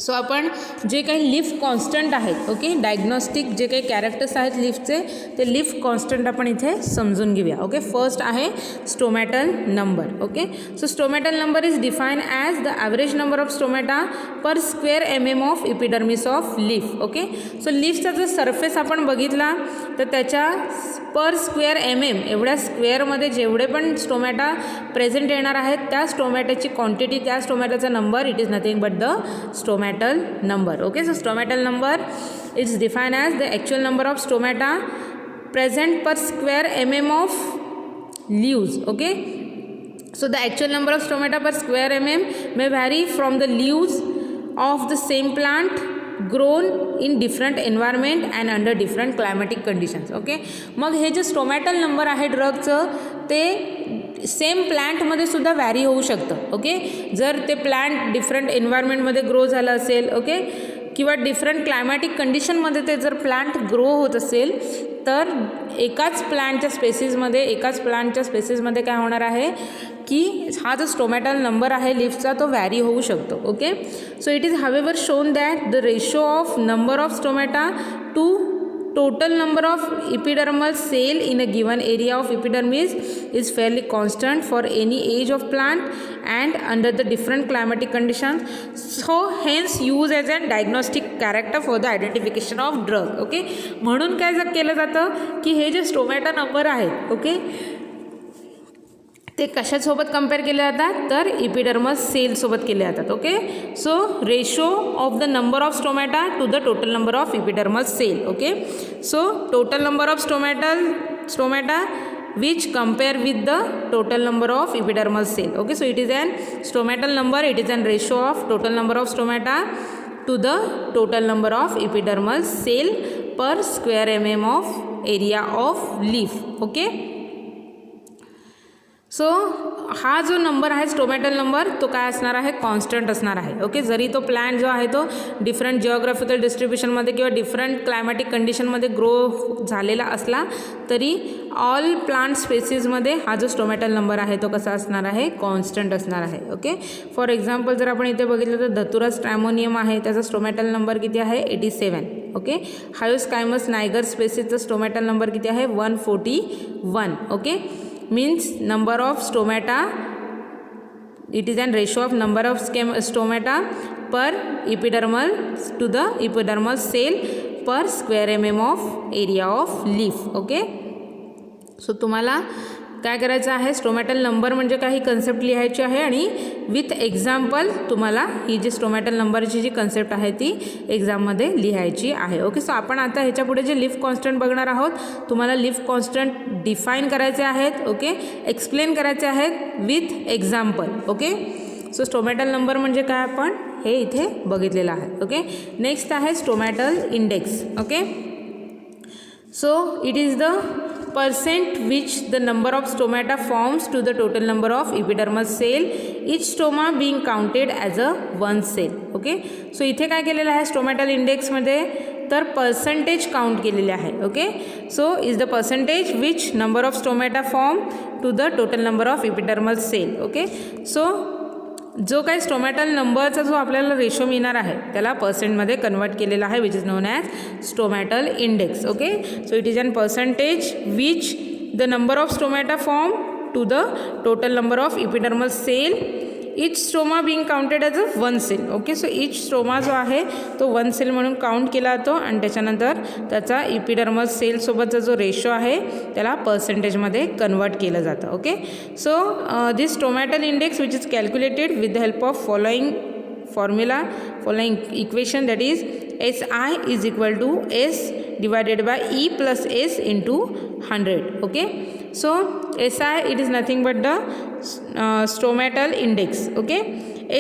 सो आपण जे काही लीफ कॉन्स्टंट आहेत, ओके, डायग्नॉस्टिक जे काही कॅरेक्टर्स आहेत लीफचे ते लीफ कॉन्स्टंट आपण इथे समजून घेऊया. ओके, फर्स्ट आहे stomatal number. Okay, so stomatal number is define as the average number of stomata per square mm of epidermis of leaf. Okay, so लीफचा जर सरफेस आपण बघितला तर त्याच्या पर स्क्वेअर mm एवढ्या स्क्वेअरमध्ये जेवढे पण स्टोमॅटा प्रेझेंट येणार आहेत त्या स्टोमॅटाची क्वांटिटी, त्या स्टोमॅटाचा number it is nothing but the stomatal number. Okay, so stomatal number is define as the actual number of stomata present per square mm of leaves. Okay, so the actual number of stomata per square mm may vary from the leaves of the same plant grown in different environment and under different climatic conditions. Okay, मग हे जे stomatal number आहे ड्रगचं ते same प्लॅन्टमध्ये सुद्धा vary होऊ शकतं. Okay, जर ते प्लॅन्ट डिफरंट एन्व्हायरमेंटमध्ये ग्रो झालं असेल, ओके, किंवा डिफरंट क्लायमॅटिक कंडिशनमध्ये ते जर प्लांट ग्रो होत असेल तर एकाच प्लांटच्या स्पेसिसमध्ये काय होणार आहे की हा जो स्टोमॅटल नंबर आहे लीफचा तो व्हॅरी होऊ शकतो. Okay, so it is however shown that the ratio of number of stomata to total number of epidermal cell in a given area of epidermis is fairly constant for any age of plant and under the different climatic conditions, so hence use as a diagnostic character for the identification of drug. Okay, म्हणून काय केलं जातं की हे जे stomata number आहेत okay ते कशासोबत कंपेअर केले जातात तर इपिडर्मस सेलसोबत केले जातात. Okay, so ratio of the number of stomata to the total number of epidermal cell. Okay, so total number of stomata which compare with the total number of epidermal cell. Okay, so it is an stomatal number, it is an ratio of total number of stomata to the total number of epidermal cell per square mm of area of leaf. Okay, so हा जो number आहे stomatal number तो काय असणार आहे constant असणार आहे. Okay, जरी तो प्लांट जो आहे तो डिफरंट जिओग्राफिकल डिस्ट्रीब्युशनमध्ये किंवा डिफरंट क्लायमॅटिक कंडिशनमध्ये ग्रो झालेला असला तरी ऑल प्लांट स्पेसीजमध्ये हा जो स्टोमॅटल नंबर आहे तो कसा असणार आहे कॉन्स्टंट असणार आहे. ओके, फॉर एक्झाम्पल जर आपण इथे बघितलं तर धतुरा स्ट्रॅमोनियम आहे त्याचा स्टोमॅटल नंबर किती आहे 87. ओके, हायोस्कायमस नायगर स्पेसीजचा स्टोमॅटल नंबर किती आहे 141. Okay, means number of stomata, it is an ratio of number of stomata per epidermal to the epidermal cell per square mm of area of leaf. Okay, so तुम्हाला काय करायचं आहे stomatal number म्हणजे काही concept लिहायची आहे आणि with example तुम्हाला ही जी स्टोमॅटल नंबरची जी कन्सेप्ट आहे ती एक्झाममध्ये लिहायची आहे. ओके, सो आपण आता ह्याच्या पुढे जे लिफ कॉन्स्टंट बघणार आहोत तुम्हाला लिफ कॉन्स्टंट डिफाईन करायचे आहेत. ओके, एक्सप्लेन करायचे आहेत with example. Okay, so stomatal number म्हणजे काय आपण हे इथे बघितलेलं आहे. ओके, नेक्स्ट आहे stomatal index. Okay, so it is the percent which the number of stomata forms to the total number of epidermal cell, each stoma being counted as a one cell. Okay, so इथे काय केलेलं आहे stomatal इंडेक्समध्ये तर percentage count केलेले आहे. Okay, so is the percentage which number of stomata form to the total number of epidermal cell. Okay, so जो काही stomatal नंबरचा जो आपल्याला रेशो मिळणार आहे त्याला पर्सेंटमध्ये कन्वर्ट केलेला आहे which is known as stomatal index. Okay, so it is an percentage which the number of stomata form to the total number of epidermal cell, each stoma being counted as a one cell. Okay, so each stoma जो आहे तो one sale म्हणून count केला जातो आणि त्याच्यानंतर त्याचा epidermal सेलसोबतचा जो रेशो आहे त्याला पर्सेंटेजमध्ये कन्वर्ट केलं जातं. Okay, so this stomatal index which is calculated with the help of following formula, following equation, that is SI is equal to S divided by E plus S into 100. Okay, so SI it is nothing but the stomatal index. Okay,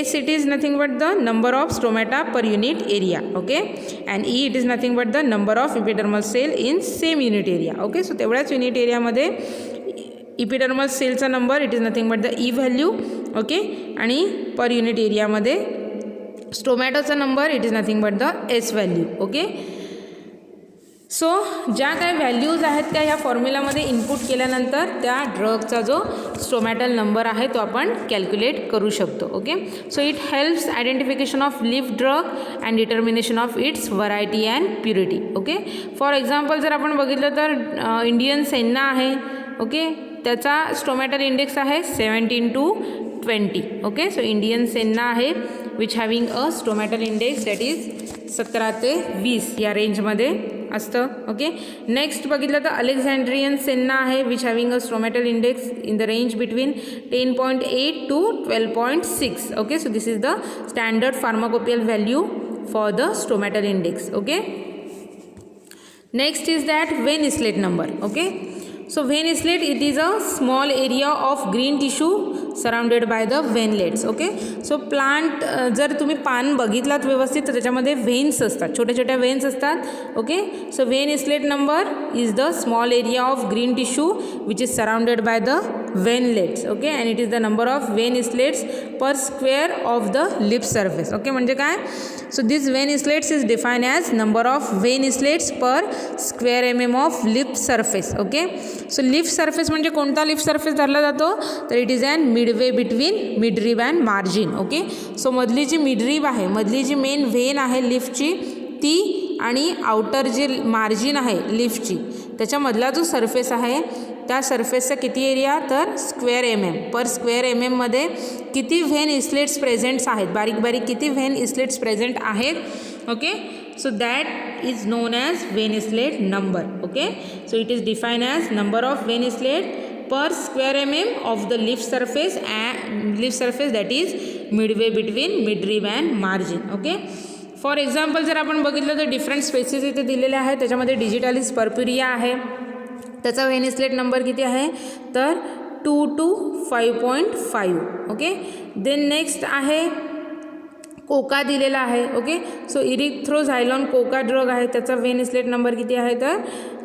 S it is nothing but the number of stomata per unit area. Okay, and E it is nothing but the number of epidermal cell in same unit area. Okay, so तेवढ्याच unit एरियामध्ये epidermal सेलचा number it is nothing but the E value. Okay, आणि per unit एरियामध्ये स्टोमॅटोचा number it is nothing but the S value. Okay, so ज्या काही values आहेत त्या ह्या फॉर्म्युलामध्ये इनपुट केल्यानंतर त्या ड्रगचा जो स्टोमॅटल नंबर आहे तो आपण कॅल्क्युलेट करू शकतो. Okay, so it helps identification of leaf drug and determination of it's variety and purity. Okay, for example जर आपण बघितलं तर इंडियन सेन्ना आहे. ओके, त्याचा स्टोमॅटल इंडेक्स आहे 17-20. ओके, सो इंडियन सेन्ना आहे which having a stomatal index that is 17 ते 20 या रेंजमध्ये असतं. ओके, नेक्स्ट बघितलं तर अलेक्झांड्रियन सेन्ना आहे which having a stomatal index in the range between 10.8 to 12.6. Okay, so this is the standard pharmacopoeial value for the stomatal index. Okay, next is that Wien islet number. Okay, so vein islet it is a small area of green tissue surrounded by the veinlets. Okay, so plant जर तुम्ही पान बघितलात व्यवस्थित तर त्याच्यामध्ये व्हेन्स असतात, छोट्या छोट्या व्हेन्स असतात. Okay, so vein islet number is the small area of green tissue which is surrounded by the veinlets. Okay, and it is the number of vein islets per square of the leaf surface. Okay, म्हणजे काय so this vein islets is define as number of vein islets per square mm of leaf surface. Okay, so leaf surface म्हणजे कोणता leaf surface धरला जातो तर it is and Midway between midrib and margin. Okay, so मधली जी midrib आहे, मधली जी main when आहे लिफची ती आणि आउटर जे मार्जिन आहे लीफची त्याच्यामधला जो सरफेस आहे त्या सरफेसचा किती एरिया, तर स्क्वेअर पर स्क्वेअर मध्ये किती व्हेन इस्लेट्स प्रेझेंट्स आहेत, बारीक बारीक किती व्हेन इस्लेट्स प्रेझेंट आहेत. Okay, so that is known as when islet number. Okay, so it is define as number of when slate per square of the leaf surface that is midway between midrib and margin. Okay, for example जर आपण बघितलं तर different spaces इथे दिलेले आहेत. त्याच्यामध्ये digitalis पर्प्युरिया आहे, त्याचा व्हेन इस्लेट नंबर किती आहे, तर 2 to 5.5. ओके, देन नेक्स्ट आहे कोका दिलेला आहे. ओके, सो इरिथ्रोझायलॉन कोका ड्रग आहे, त्याचा व्हेन इस्लेट नंबर किती आहे, तर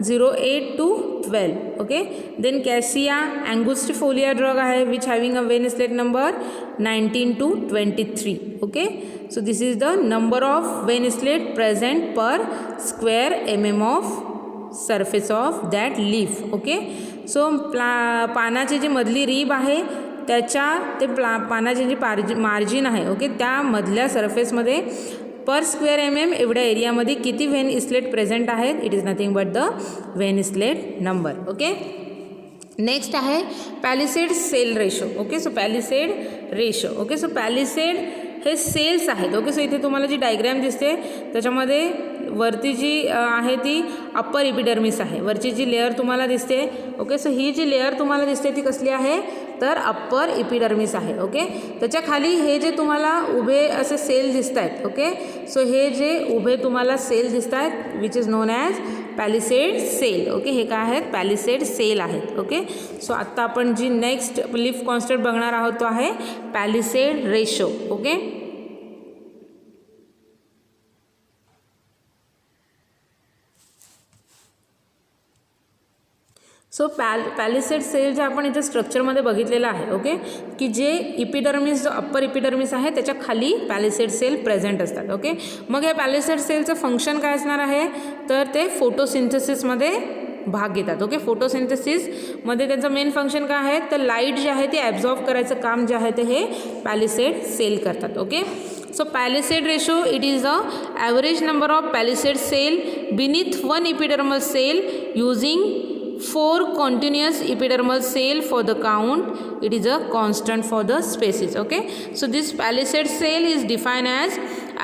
0.8 to 12. ओके, देन कॅसिया अँगुस्टिफोलिया ड्रग आहे which having a when islet number 19 to 23. Okay, so this is the number of when islet present per square of surface of that leaf. Okay, so पानाची जी मधली रीब आहे त्याच्या ते पानाची जी मार्जिन आहे, okay, त्या मधल्या सरफेसमध्ये पर स्क्वेअर एवढ्या एरियामध्ये किती व्हेन इस्लेट प्रेझेंट आहेत, it is nothing but the vein islet number. Okay, next आहे palisade cell ratio. Okay, so palisade ratio. Okay, so palisade हे सेल्स आहेत. ओके, सो इथे तुम्हाला जी डायग्रॅम दिसते त्याच्यामध्ये वरती जी आहे ती अप्पर इपिडर्मिस आहे, वरची जी लेअर तुम्हाला दिसते. ओके, सो ही जी लेअर तुम्हाला दिसते ती कसली आहे, तर अप्पर इपिडर्मिस आहे. ओके, त्याच्या खाली हे जे तुम्हाला उभे असे सेल दिसत आहेत. ओके, सो हे जे उभे तुम्हाला सेल दिसत आहेत which is known as palisade cell. Okay, हे काय आहेत, पॅलिसेड सेल आहेत. ओके, सो आत्ता आपण जी नेक्स्ट लीफ कॉन्स्टंट बघणार आहोत तो आहे palisade ratio. Okay, so पॅलिसेड sale जे आपण इथे स्ट्रक्चरमध्ये बघितलेलं आहे. ओके, की जे इपिडर्मिस जो अप्पर इपिडर्मिस आहे त्याच्या खाली पॅलिसेड सेल प्रेझेंट असतात. ओके, मग हे पॅलिसेड सेलचं फंक्शन काय असणार आहे, तर ते फोटोसिंथेसिसमध्ये भाग घेतात. ओके, फोटोसिंथेसिसमध्ये त्यांचं मेन फंक्शन काय आहे, तर लाईट जे आहे ते ॲब्झॉर्ब करायचं काम जे आहे ते हे पॅलिसेड सेल करतात. Okay, so palisade ratio, it is the average number of palisade cell beneath one epidermal cell using 4 continuous epidermal cell for the count. It is a constant for the species. Okay, so this palisade cell is defined as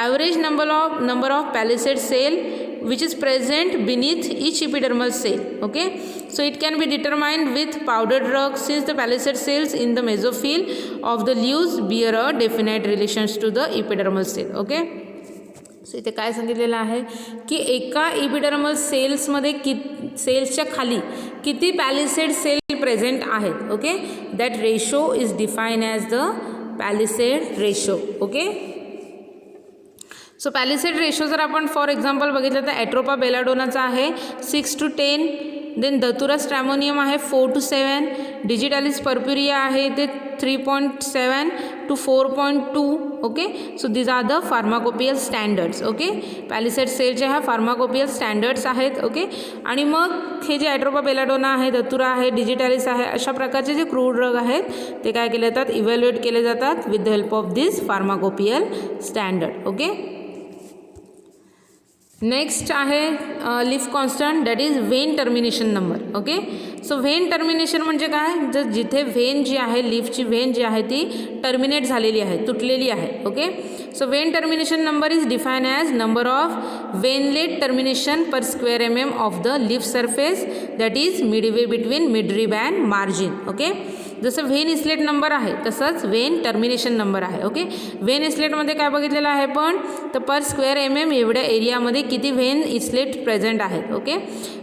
average number of palisade cell which is present beneath each epidermal cell. Okay, so it can be determined with powder drug since the palisade cells in the mesophyll of the leaves bear a definite relations to the epidermal cell. Okay, so इथे काय सांगितलेलं आहे की एका epidermal सेल्समध्ये सेल्सच्या खाली किती पॅलिसेड सेल प्रेझेंट आहेत. Okay, that ratio is define as the palisade ratio. Okay, so palisade ratio जर आपण फॉर एक्झाम्पल बघितलं तर ॲट्रोपा बेलाडोनाचा आहे 6 to 10. देन धतुरा स्ट्रॅमोनियम आहे 4 to 7. डिजिटालिस पर्प्युरिया आहे ते 3.7 to 4.2. Okay, so these are the pharmacopoeial standards. Okay, palisade सेलचे ह्या फार्माकोपियल स्टँडर्ड्स आहेत. ओके, आणि मग हे जे ॲट्रोपा बेलाडोना आहे, धतुरा आहे, डिजिटालिस आहे, अशा प्रकारचे जे क्रूड ड्रग आहेत ते काय केले जातात, इव्हॅल्युएट केले जातात with the help of this pharmacopoeial standard. Okay, next आहे leaf constant that is vein termination number. Okay, so vein termination म्हणजे काय, जर जिथे व्हेन जी आहे लीफची व्हेन जी आहे ती टर्मिनेट झालेली आहे, तुटलेली आहे. Okay, so vein termination number is define as number of veinlet termination per square of the leaf surface that is midway between midrib and margin. Okay, जसं व्हेन इस्लेट नंबर आहे तसंच vein termination number आहे. Okay, vein इस्लेटमध्ये काय बघितलेलं आहे पण, तर पर स्क्वेअर एवढ्या एरियामध्ये किती व्हेन इस्लेट प्रेझेंट आहेत. ओके,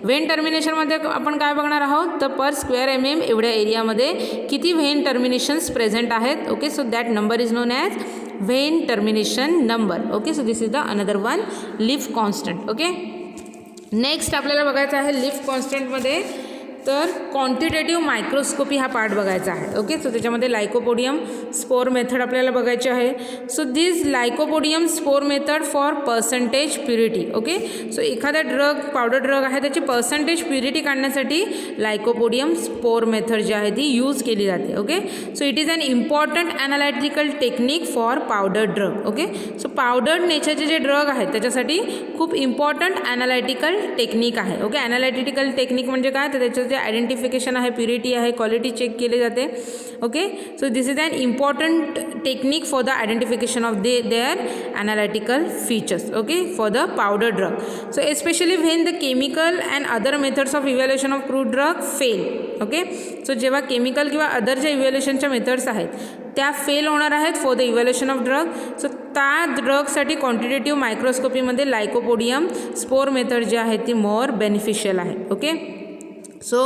व्हेन टर्मिनेशनमध्ये आपण काय बघणार आहोत, तर पर स्क्वेअर एवढ्या एरियामध्ये किती व्हेन टर्मिनेशन्स प्रेझेंट आहेत. Okay, so that number is known as when termination number. Okay, so this is the another one leaf constant. Okay, next आपल्याला बघायचं आहे लीफ कॉन्स्टंटमध्ये तर क्वांटिटेटिव्ह मायक्रोस्कोपी हा पार्ट बघायचा आहे. ओके, सो त्याच्यामध्ये लायकोपोडियम स्पोर मेथड आपल्याला बघायची आहे. So this lycopodium spore method for percentage purity. Okay, so एखादा ड्रग पावडर ड्रग आहे त्याची पर्सेंटेज प्युरिटी काढण्यासाठी लायकोपोडियम स्पोर मेथड जी आहे ती यूज केली जाते. Okay, so it is an important analytical technique for powder drug. Okay, so powder नेचरचे जे ड्रग आहेत त्याच्यासाठी खूप इम्पॉर्टंट ॲनालिटिकल टेक्निक आहे. ओके, ॲनालिटिकल टेक्निक म्हणजे काय, तर त्याचं जे आयडेंटिफिकेशन आहे, प्युरिटी आहे, क्वालिटी चेक केले जाते. Okay, so this is an important technique for the identification of their analytical features. Okay, for the powder drug. So especially when the chemical and other methods of evaluation of crude drug fail. Okay, so जेव्हा chemical किंवा other ज्या इव्हॅल्युएशनच्या methods आहेत त्या fail होणार आहेत for the evaluation of drug. So त्या ड्रगसाठी क्वांटिटेटिव्ह मायक्रोस्कोपीमध्ये लायकोपोडियम स्पोर मेथड जी आहे ती मोर बेनिफिशियल आहे. Okay, so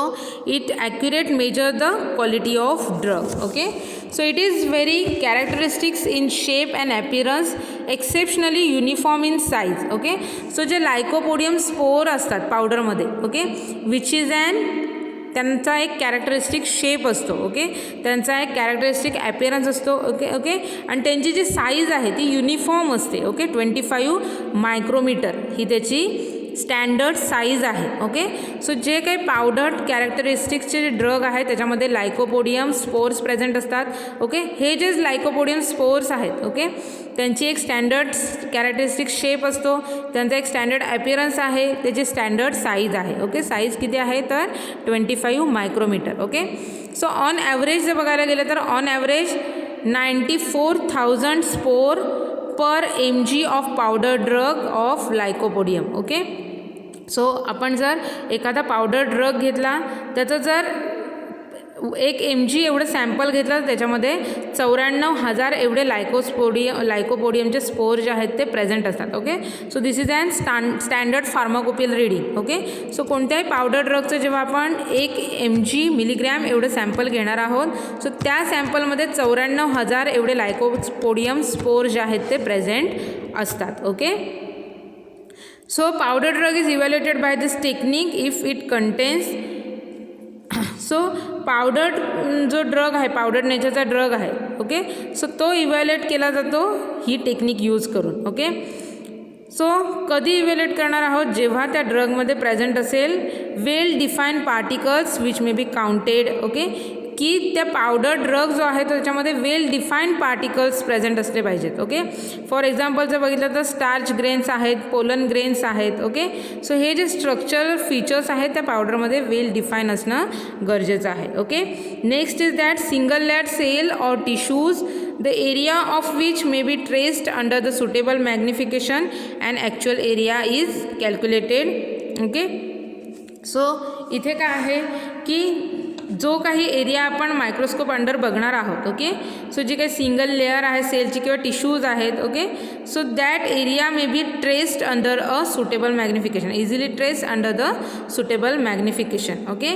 it accurate measure the quality of drug. Okay, so it is very characteristics in shape and appearance, exceptionally uniform in size. Okay, so जे lycopodium spore असतात पावडरमध्ये, okay, which is अन त्यांचा एक characteristic shape असतो. Okay, त्यांचा एक characteristic ॲपिअरन्स असतो. Okay okay, आणि त्यांची जी साईज आहे ती युनिफॉर्म असते. ओके, 25 मायक्रोमीटर ही त्याची स्टँडर्ड साईज आहे. ओके, सो जे काही पावडर कॅरेक्टरिस्टिक्सचे जे ड्रग आहे त्याच्यामध्ये लायकोपोडियम स्पोर्स प्रेझेंट असतात. ओके, हे जे लायकोपोडियम स्पोर्स आहेत, ओके, त्यांची एक स्टँडर्ड कॅरेक्टरिस्टिक शेप असतो, त्यांचा एक स्टँडर्ड ॲपिअरन्स आहे, त्याची स्टँडर्ड साईज आहे. ओके, साईज किती आहे तर 25 micrometer. Okay, so on average जर बघायला गेलं तर on average 94,000 spore per mg of powder drug of lycopodium. Okay, so आपण जर एखादा पावडर ड्रग घेतला त्याचं जर 1 mg एवढं सॅम्पल घेतलं तर त्याच्यामध्ये 94,000 एवढे लायकोपोडियमचे स्पोर जे आहेत ते प्रेझेंट असतात. Okay, so this is an standard pharmacopoeial reading. Okay, so कोणत्याही पावडर ड्रगचं जेव्हा आपण 1 mg मिलीग्रॅम एवढं सॅम्पल घेणार आहोत, सो त्या सॅम्पलमध्ये 94,000 एवढे लायकोपोडियम स्पोर जे आहेत ते प्रेझेंट असतात. Okay, so powder drug is evaluated by this technique if it contains. So powder जो ड्रग आहे, पावडर नेचरचा ड्रग आहे, ओके, सो तो इव्हॅल्युएट केला जातो ही टेक्निक यूज करून. ओके, सो कधी इव्हॅल्युएट करणार आहोत, जेव्हा त्या ड्रगमध्ये प्रेझेंट असेल well defined particles which may be counted. Okay, की त्या पावडर ड्रग जो आहे त्याच्यामध्ये वेल डिफाईन्ड पार्टिकल्स प्रेझेंट असले पाहिजेत. ओके, फॉर एक्झाम्पल जर बघितलं तर स्टार्च ग्रेन्स आहेत, पोलन ग्रेन्स आहेत. ओके, सो हे जे स्ट्रक्चरल फीचर्स आहेत त्या पावडरमध्ये वेल डिफाईन असणं गरजेचं आहे. Okay, next is that single layer cell or tissues the area of which may be traced under the suitable magnification and actual area is calculated. Okay, so इथे काय आहे की जो काही एरिया आपण मायक्रोस्कोप अंडर बघणार आहोत, ओके, सो जी काही सिंगल लेअर आहे सेलची किंवा टिश्यूज आहेत, okay, so that area may be traced under a suitable magnification, easily traced under the suitable magnification. Okay,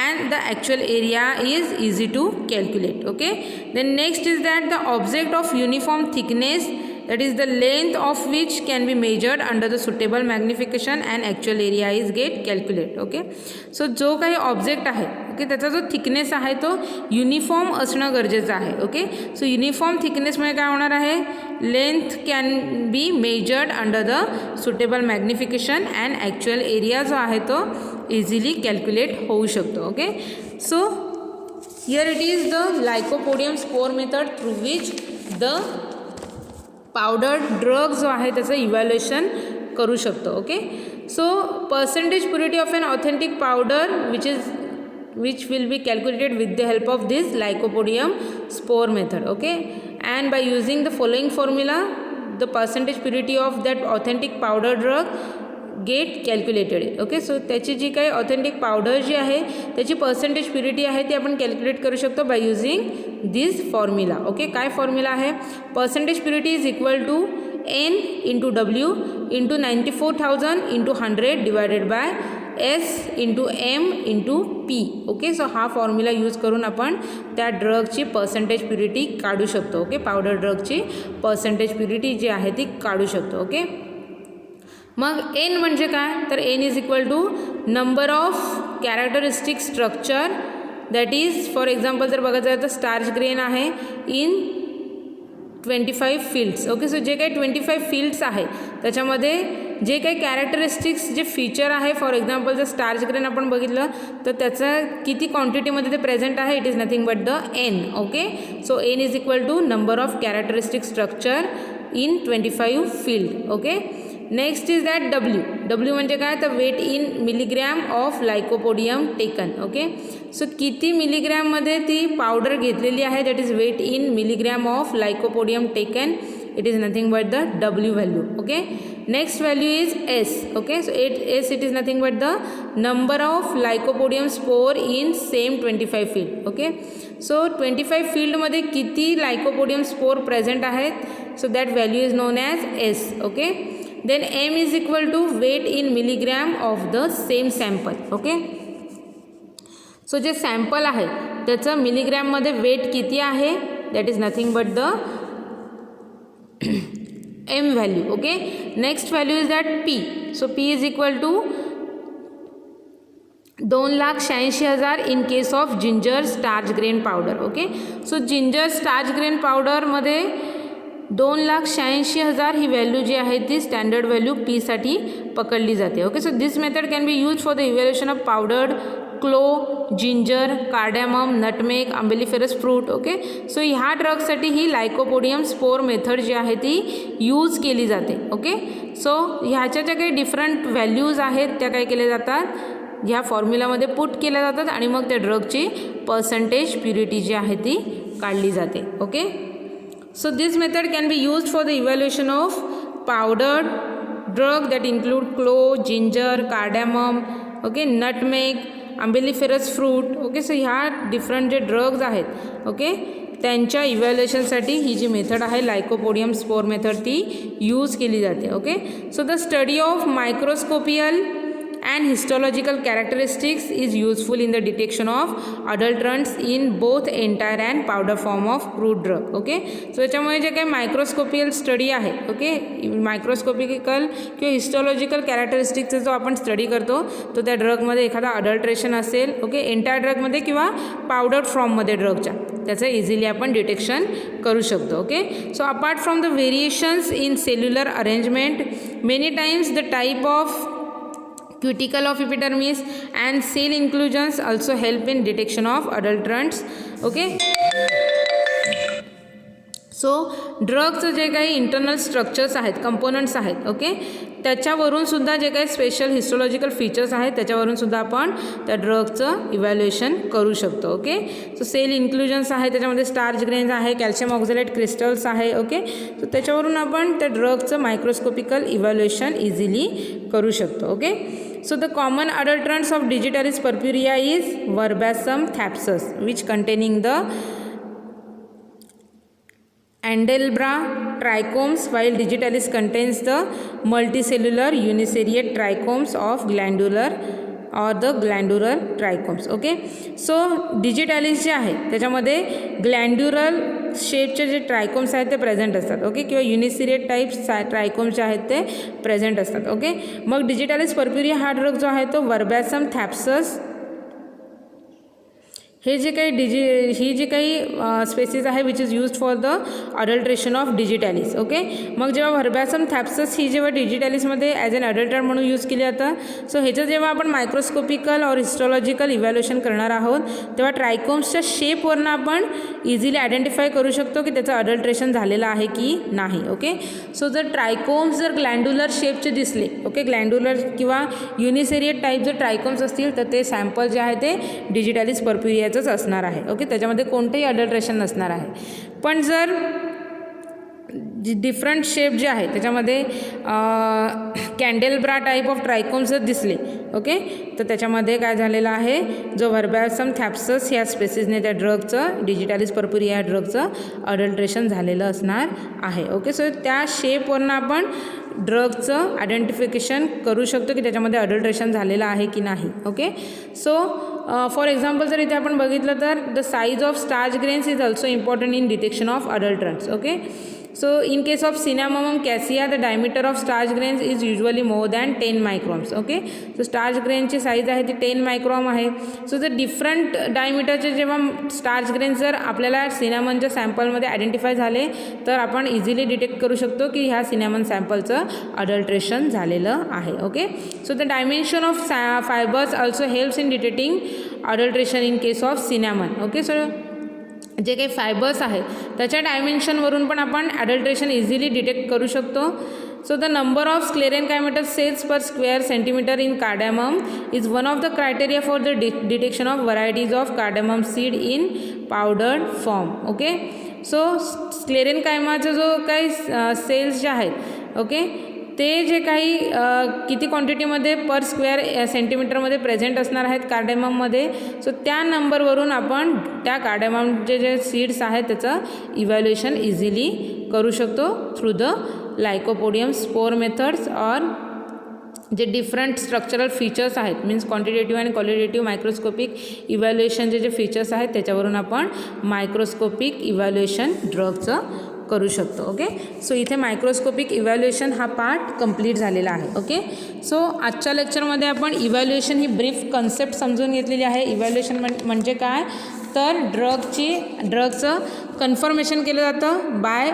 and the actual area is easy to calculate. Okay, then next is that the object of uniform thickness, that is the length of which can be measured under the suitable magnification and actual area is get calculate. Okay, so जो काही object आहे, okay, त्याचा जो thickness आहे तो uniform असणं गरजेचं आहे. ओके, सो युनिफॉर्म थिकनेसमुळे काय होणार आहे, length can be measured under the suitable magnification and actual area जो आहे तो इझिली कॅल्क्युलेट होऊ शकतो. Okay, so here it is the lycopodium spore method through which the powder drug जो आहे त्याचं इव्हॅल्युएशन करू शकतो. Okay, so percentage purity of an authentic powder which will be calculated with the help of this lycopodium spore method. Okay, and by using the following formula the percentage purity of that authentic powder drug get calculated. Okay, so त्याची जी काही authentic powder जी आहे त्याची percentage purity आहे ती आपण calculate करू शकतो by using this formula. Okay, काय फॉर्म्युला आहे, percentage purity is equal to N into W into 94,000 into 100 divided by S into M into P. Okay, so हा फॉर्म्युला यूज करून आपण त्या ड्रगची पर्सेंटेज प्युरिटी काढू शकतो. ओके, पावडर ड्रगची पर्सेंटेज प्युरिटी जी आहे ती काढू शकतो. ओके, मग एन म्हणजे काय, तर N is equal to number of characteristic structure, that is for example जर बघायचं आहे तर स्टार्च ग्रेन आहे इन 25 फील्ड्स. ओके, सो जे काही 25 फील्ड्स आहे त्याच्यामध्ये जे काही कॅरेक्टरिस्टिक्स जे फीचर आहे, फॉर एक्झाम्पल जर स्टार्च ग्रेन आपण बघितलं तर त्याचं किती क्वांटिटीमध्ये ते प्रेझेंट आहे, it is nothing but the N. Okay, so N is equal to number of characteristic structure in 25 field. Okay, next is that W. W म्हणजे काय, तर weight in milligram of lycopodium taken. Okay, so किती मिलीग्रॅममध्ये ती powder घेतलेली आहे, that is weight in milligram of lycopodium taken, it is nothing but the W value. Okay, next value is S. Okay, so S it is nothing but the number of lycopodium spore in same 25 field. Okay, so 25 फील्डमध्ये किती lycopodium spore present आहेत, so that value is known as S. Okay, then M is equal to weight in milligram of the same sample. Okay, so जे sample आहे त्याचं मिलीग्रॅममध्ये weight किती आहे, that is nothing but the M value. Okay, next value is that P. So P is equal to 2,86,000 in case of ginger starch grain powder. Okay, so ginger starch grain पावडरमध्ये 2,86,000 ही value जी आहे ती standard value पीसाठी पकडली जाते. Okay, so this method can be use for the evaluation of powdered clove, ginger, cardamom, nutmeg, umbelliferous fruit. Okay, so ह्या ड्रगसाठी ही lycopodium spore method जी आहे ती यूज केली जाते. ओके, सो ह्याच्या ज्या काही डिफरंट व्हॅल्यूज आहेत त्या काय केल्या जातात, ह्या फॉर्म्युलामध्ये पुट केल्या जातात आणि मग त्या ड्रगची पर्सेंटेज प्युरिटी जी आहे ती काढली जाते. Okay, so this method can be used for the evaluation of powdered drug that include clove, ginger, cardamom, okay, nutmeg, umbelliferous fruit. Okay, so ह्या डिफरंट जे ड्रग्ज आहेत, ओके, त्यांच्या इव्हॅल्युएशनसाठी ही जी मेथड आहे लायकोपोडियम स्पोर मेथड ती use केली जाते. Okay, so the study of microscopical and histological characteristics is useful in the detection of adulterants in both entire and powder form of crude drug. Okay, so याच्यामुळे जे काही मायक्रोस्कोपियल study आहे, okay, मायक्रोस्कोपिकल किंवा हिस्टॉलॉजिकल कॅरेक्टरिस्टिक्सचा जो आपण स्टडी करतो तो त्या ड्रगमध्ये एखादा अडल्ट्रेशन असेल, ओके, एंटायर ड्रगमध्ये किंवा पावडर फॉर्ममध्ये ड्रगच्या, त्याचं इझिली आपण डिटेक्शन करू शकतो. Okay, so apart from the variations in cellular arrangement, many times the type of cuticle of epidermis and cell inclusions also help in detection of adulterants. Okay, so ड्रगचं जे काही internal structures आहेत, components आहेत, okay, त्याच्यावरून सुद्धा जे काही special histological features आहेत त्याच्यावरून सुद्धा आपण त्या ड्रगचं इव्हॅल्युएशन करू शकतो. ओके, सो सेल इन्क्लुजन्स आहे, त्याच्यामध्ये स्टार्च ग्रेन्स आहे, कॅल्शियम ऑक्झॅलेट क्रिस्टल्स आहे. ओके, सो त्याच्यावरून आपण त्या ड्रगचं मायक्रोस्कोपिकल इव्हॅल्युएशन इझिली करू शकतो. Okay, so the common adulterants of digitalis purpurea is Verbasum thapsus, which containing the Andelbra trichomes, while digitalis contains the multicellular uniseriate trichomes of glandular or the glandular trichomes. Okay, so digitalis जे आहे त्याच्यामध्ये ग्लँड्युलर शेपचे जे ट्रायकोम्स आहेत ते present असतात. Okay, किंवा युनिसिरिएट types ट्रायकोम्स जे आहेत ते प्रेझेंट असतात. ओके, मग डिजिटॅलिस पर्प्युरिया हा ड्रग जो आहे तो वर्बॅसम थॅप्सस, हे जे काही ही जी काही स्पेसिस आहे which is used for the adulteration of digitalis. Okay, मग जेव्हा व्हर्बॅसम थॅप्सस ही जेव्हा डिजिटॅलिसमध्ये ॲज अन अडल्ट्रंट म्हणून यूज केली जातं, सो ह्याचं जेव्हा आपण मायक्रोस्कोपिकल और हिस्टॉलॉजिकल इव्हॅल्युएशन करणार आहोत तेव्हा ट्रायकोम्सच्या शेपवरनं आपण इझिली आयडेंटिफाय करू शकतो की त्याचं अडल्ट्रेशन झालेलं आहे की नाही. ओके, सो जर ट्रायकोम्स जर ग्लँड्युलर शेपचे दिसले, ओके, ग्लँड्युलर किंवा युनिसेरिएट टाईप जर ट्रायकोम्स असतील तर ते सॅम्पल जे आहे ते डिजिटॅलिस पर्प्युरिया असणार आहे. ओके, त्याच्यामध्ये कोणतेही अडल्ट्रेशन नसणार आहे. पण जर डिफरंट शेप जे आहे त्याच्यामध्ये कॅन्डेलब्रा टाईप ऑफ ट्रायकोम्स जर दिसले, ओके, तर त्याच्यामध्ये काय झालेलं आहे, जो व्हर्बॅसम थॅप्सस ह्या स्पेसिसने त्या ड्रगचं, डिजिटॅलिस पर्प्युरिया या ड्रगचं अडल्ट्रेशन झालेलं असणार आहे. ओके, सो त्या शेपवरनं आपण ड्रगचं आयडेंटिफिकेशन करू शकतो की त्याच्यामध्ये अडल्ट्रेशन झालेलं आहे की नाही. ओके, सो फॉर एक्झाम्पल जर इथे आपण बघितलं तर the size of starch grains is also important in detection of adulterants. Okay, So in case of cinnamomum cassia, the diameter of starch grains is usually more than 10 microns. Okay, so starch grain ची size आहे ती 10 micron आहे. So जर different डायमीटरचे जेव्हा starch grains जर आपल्याला सिनॅमनच्या सॅम्पलमध्ये identify झाले तर आपण इझिली डिटेक्ट करू शकतो की ह्या सिनॅमन सॅम्पलचं अडल्ट्रेशन झालेलं आहे. Okay, so the dimension of fibres also helps in detecting adulteration in case of cinnamon. Okay, so जे काही फायबर्स आहे त्याच्या डायमेन्शनवरून पण आपण ॲडल्ट्रेशन इझिली डिटेक्ट करू शकतो. So the number of sclerenchymatous cells per square centimeter in cardamom is one of the criteria for the detection of varieties of cardamom seed in powdered form. Okay, so स्क्लेरेनकायमाचा जो काही cells जे आहेत, okay, ते जे काही किती क्वांटिटीमध्ये पर स्क्वेअर सेंटीमीटरमध्ये प्रेझेंट असणार आहेत कार्डेमममध्ये, सो त्या नंबरवरून आपण त्या कार्डेममचे जे सीड्स आहेत त्याचं इव्हॅल्युएशन इझिली करू शकतो through the lycopodium spore methods. और जे डिफरंट स्ट्रक्चरल फीचर्स आहेत मीन्स क्वांटिटेटिव्ह आणि क्वालिटेटिव्ह मायक्रोस्कोपिक इव्हॅल्युएशनचे जे फीचर्स आहेत त्याच्यावरून आपण मायक्रोस्कोपिक इव्हॅल्युएशन ड्रगचं करू शकतो. ओके, सो इथे मायक्रोस्कोपिक इव्हॅल्युएशन हा पार्ट कंप्लीट झालेला आहे. ओके, सो आजच्या लेक्चरमध्ये आपण इव्हॅल्युएशन ही ब्रीफ कन्सेप्ट समजून घेतलेली आहे. इव्हॅल्युएशन म्हणजे काय तर ड्रगचं कन्फर्मेशन केलं जातं by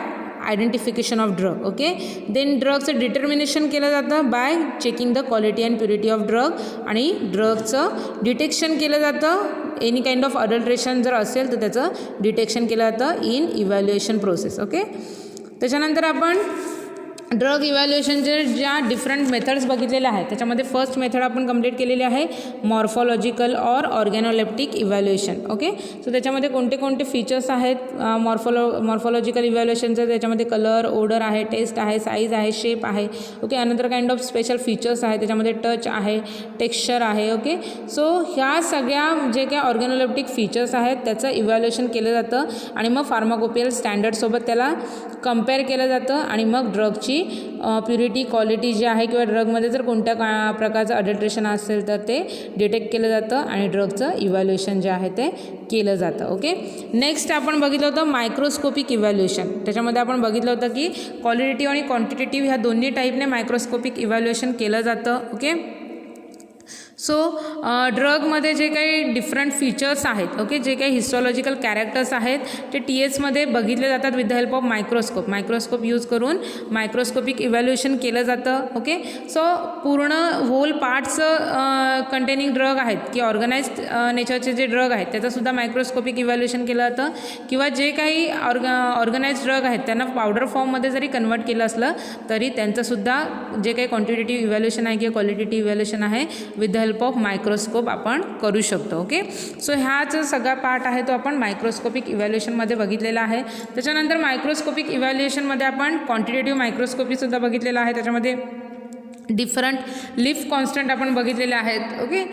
identification of drug. Okay, then ड्रगचं डिटर्मिनेशन केलं जातं by checking the quality and purity of drug, आणि ड्रगचं डिटेक्शन केलं जातं एनी काइंड ऑफ अडल्ट्रेशन जर असेल तर त्याचं डिटेक्शन केलं जातं इन इव्हॅल्युएशन प्रोसेस. ओके, त्याच्यानंतर आपण ड्रग इव्हॅल्युएशनचे ज्या डिफरंट मेथड्स बघितलेल्या आहेत त्याच्यामध्ये फर्स्ट मेथड आपण कंप्लीट केलेली आहे मॉर्फॉलॉजिकल और ऑर्गॅनोलेप्टिक इव्हॅल्युएशन. ओके, सो त्याच्यामध्ये कोणते कोणते फीचर्स आहेत मॉर्फॉलॉजिकल इव्हॅल्युएशनचं, त्याच्यामध्ये कलर, ओडर आहे, टेस्ट आहे, साईज आहे, शेप आहे. Okay, another kind of special features आहे, त्याच्यामध्ये टच आहे, टेक्स्चर आहे. ओके, सो ह्या सगळ्या जे काही ऑर्गॅनोलेप्टिक फीचर्स आहेत त्याचं इव्हॅल्युएशन केलं जातं आणि मग फार्माकोपियल स्टँडर्डसोबत त्याला कम्पेअर केलं जातं आणि मग ड्रगची प्युरिटी, क्वालिटी जी आहे किंवा ड्रगमध्ये जर कोणत्या प्रकारचं अडल्ट्रेशन असेल तर ते डिटेक्ट केलं जातं आणि ड्रगचं इव्हॅल्युएशन जे आहे ते केलं जातं. ओके, नेक्स्ट आपण बघितलं होतं मायक्रोस्कोपिक इव्हॅल्युएशन. त्याच्यामध्ये आपण बघितलं होतं की क्वालिटेटिव्ह आणि क्वांटिटेटिव्ह ह्या दोन्ही टाईपने मायक्रोस्कोपिक इव्हॅल्युएशन केलं जातं. ओके, सो ड्रगमध्ये जे काही डिफरंट फीचर्स आहेत, ओके, जे काही हिस्टॉलॉजिकल कॅरेक्टर्स आहेत ते TS मध्ये बघितले जातात with the help of microscope use करून मायक्रोस्कोपिक इव्हॅल्युएशन केलं जातं. ओके, सो पूर्ण होल पार्ट्स कंटेनिंग ड्रग आहेत की ऑर्गनाइज्ड नेचरचे जे ड्रग आहेत त्याचंसुद्धा मायक्रोस्कोपिक इव्हॅल्युएशन केलं जातं, किंवा जे काही ऑर्गनाइज्ड ड्रग आहेत त्यांना पावडर फॉर्ममध्ये जरी कन्वर्ट केलं असलं तरी त्यांचंसुद्धा जे काही क्वांटिटेटिव्ह इव्हॅल्युएशन आहे किंवा क्वालिटेटिव्ह इव्हॅल्युएशन आहे with the help of microscope आपण करू शकतो. ओके, सो ह्याच सगळा पार्ट आहे तो आपण मायक्रोस्कोपिक इव्हॅल्युएशनमध्ये बघितलेला आहे. त्याच्यानंतर मायक्रोस्कोपिक इव्हॅल्युएशनमध्ये आपण क्वांटिटेटिव्ह मायक्रोस्कोपीसुद्धा बघितलेला आहे. त्याच्यामध्ये डिफरंट लिफ कॉन्स्टंट आपण बघितलेले आहेत. ओके,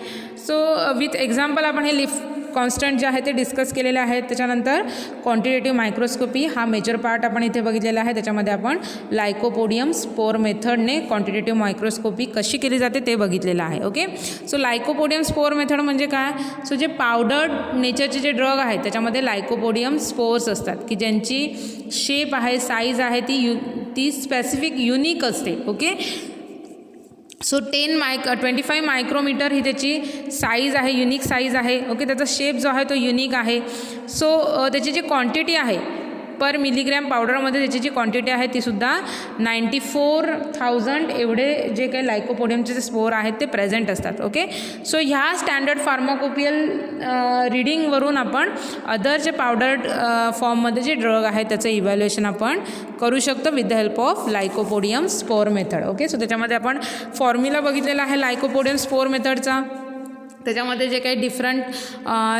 सो विथ एक्झाम्पल आपण हे लिफ कॉन्स्टंट जे आहे ते डिस्कस केलेले आहेत. त्याच्यानंतर क्वांटिटेटिव्ह मायक्रोस्कोपी हा मेजर पार्ट आपण इथे बघितलेला आहे. त्याच्यामध्ये आपण लायकोपोडियम स्पोर मेथडने क्वांटिटेटिव्ह मायक्रोस्कोपी कशी केली जाते ते बघितलेलं आहे. Okay, so lycopodium spore method म्हणजे काय, सो जे पावडर्ड नेचरचे जे ड्रग आहेत त्याच्यामध्ये लायकोपोडियम स्पोर्स असतात की ज्यांची शेप आहे, साईज आहे ती स्पेसिफिक युनिक असते. ओके, सो 25 मायक्रोमीटर ही त्याची साईज आहे, युनिक साईज आहे. ओके, त्याचा शेप जो आहे तो युनिक आहे. सो त्याची जी क्वांटिटी आहे पर मिलीग्रॅम पावडरमध्ये त्याची जी क्वांटिटी आहे तीसुद्धा 94,000 एवढे जे काही लायकोपोडियमचे जे स्पोर आहेत ते प्रेझेंट असतात. ओके, सो ह्या स्टँडर्ड फार्माकोपियल रिडिंगवरून आपण अदर जे पावडर्ड फॉर्ममध्ये जे ड्रग आहे त्याचं इव्हॅल्युएशन आपण करू शकतो with the help of lycopodium spore method. Okay, so त्याच्यामध्ये आपण फॉर्म्युला बघितलेला आहे लायकोपोडियम स्पोर मेथडचा. त्याच्यामध्ये जे काही डिफरंट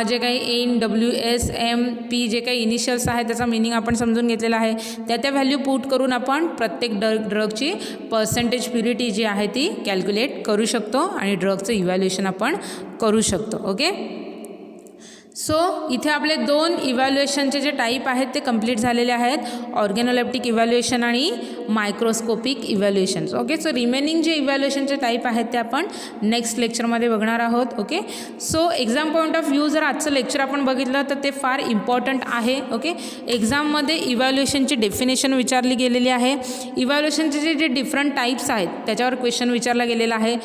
जे काही NWSMP जे काही इनिशियल्स आहेत त्याचा मिनिंग आपण समजून घेतलेला आहे. त्या व्हॅल्यू पुट करून आपण प्रत्येक ड्रगची पर्सेंटेज प्युरिटी जी आहे ती कॅल्क्युलेट करू शकतो आणि ड्रगचं इव्हॅल्युएशन आपण करू शकतो. ओके, सो इथे आपले 2 इव्हॅल्युएशनचे जे टाईप आहेत ते कंप्लीट झालेले आहेत, ऑर्गॅनोलेप्टिक इव्हॅल्युएशन आणि microscopic evaluation. Okay, so remaining जे इव्हॅल्युएशनचे टाईप आहेत ते आपण नेक्स्ट लेक्चरमध्ये बघणार आहोत. Okay, so exam point of view जर आजचं लेक्चर आपण बघितलं तर ते फार इम्पॉर्टंट आहे. ओके, एक्झाममध्ये इव्हॅल्युएशनची डेफिनेशन विचारली गेलेली आहे. इव्हॅल्युएशनचे जे डिफरंट टाईप्स आहेत त्याच्यावर क्वेश्चन विचारला गेलेला आहे.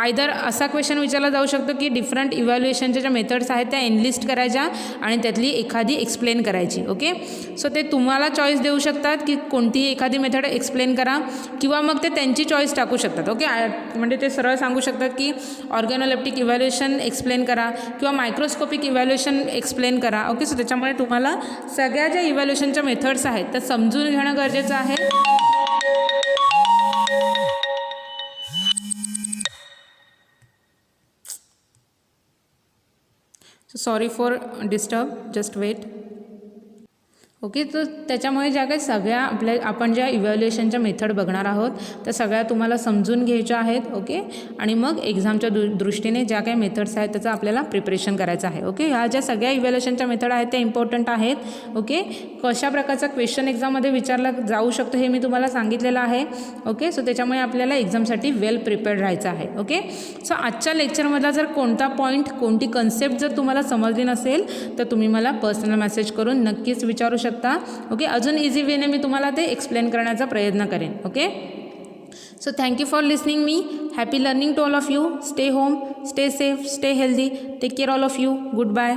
आयदर असा क्वेश्चन विचारला जाऊ शकतो की डिफरंट इव्हॅल्युएशनच्या ज्या मेथड्स आहेत त्या एनलिस्ट करायच्या आणि त्यातली एखादी एक्सप्लेन करायची. ओके, सो ते तुम्हाला चॉईस देऊ शकतात की कोणतीही एखादी मेथड एक्सप्लेन करा किंवा मग ते त्यांची चॉईस टाकू शकतात. ओके, म्हणजे ते सरळ सांगू शकतात की ऑर्गॅनोलेप्टिक इव्हॅल्युएशन एक्सप्लेन करा किंवा मायक्रोस्कोपिक इव्हॅल्युएशन एक्सप्लेन करा. ओके, सो त्याच्यामुळे तुम्हाला सगळ्या ज्या इव्हॅल्युएशनच्या मेथड्स आहेत त्या समजून घेणं गरजेचं आहे. So sorry for disturb, just wait. Okay, तर त्याच्यामुळे ज्या काही सगळ्या आपण ज्या इव्हॅल्युएशनच्या मेथड बघणार आहोत त्या सगळ्या तुम्हाला समजून घ्यायच्या आहेत. ओके, आणि मग एक्झामच्या दृष्टीने ज्या काही मेथड्स आहेत त्याचं आपल्याला प्रिपरेशन करायचं आहे. ओके, ह्या ज्या सगळ्या इव्हॅल्युएशनच्या मेथड आहेत त्या इम्पॉर्टंट आहेत. ओके, कशा प्रकारचा क्वेश्चन एक्झाममध्ये विचारला जाऊ शकतो हे मी तुम्हाला सांगितलेलं आहे. ओके, सो त्याच्यामुळे आपल्याला एक्झामसाठी वेल प्रिपेअर्ड राहायचं आहे. ओके, सो आजच्या लेक्चरमधला जर कोणता पॉईंट कोणती कन्सेप्ट जर तुम्हाला समजली नसेल तर तुम्ही मला पर्सनल मेसेज करून नक्कीच विचारू शकता. ओके, अजून इझी वेने मी तुम्हाला ते एक्सप्लेन करण्याचा प्रयत्न करेन. Okay, so thank you for listening me. Happy learning to all of you. Stay home, stay safe, stay healthy. Take care all of you. Good bye.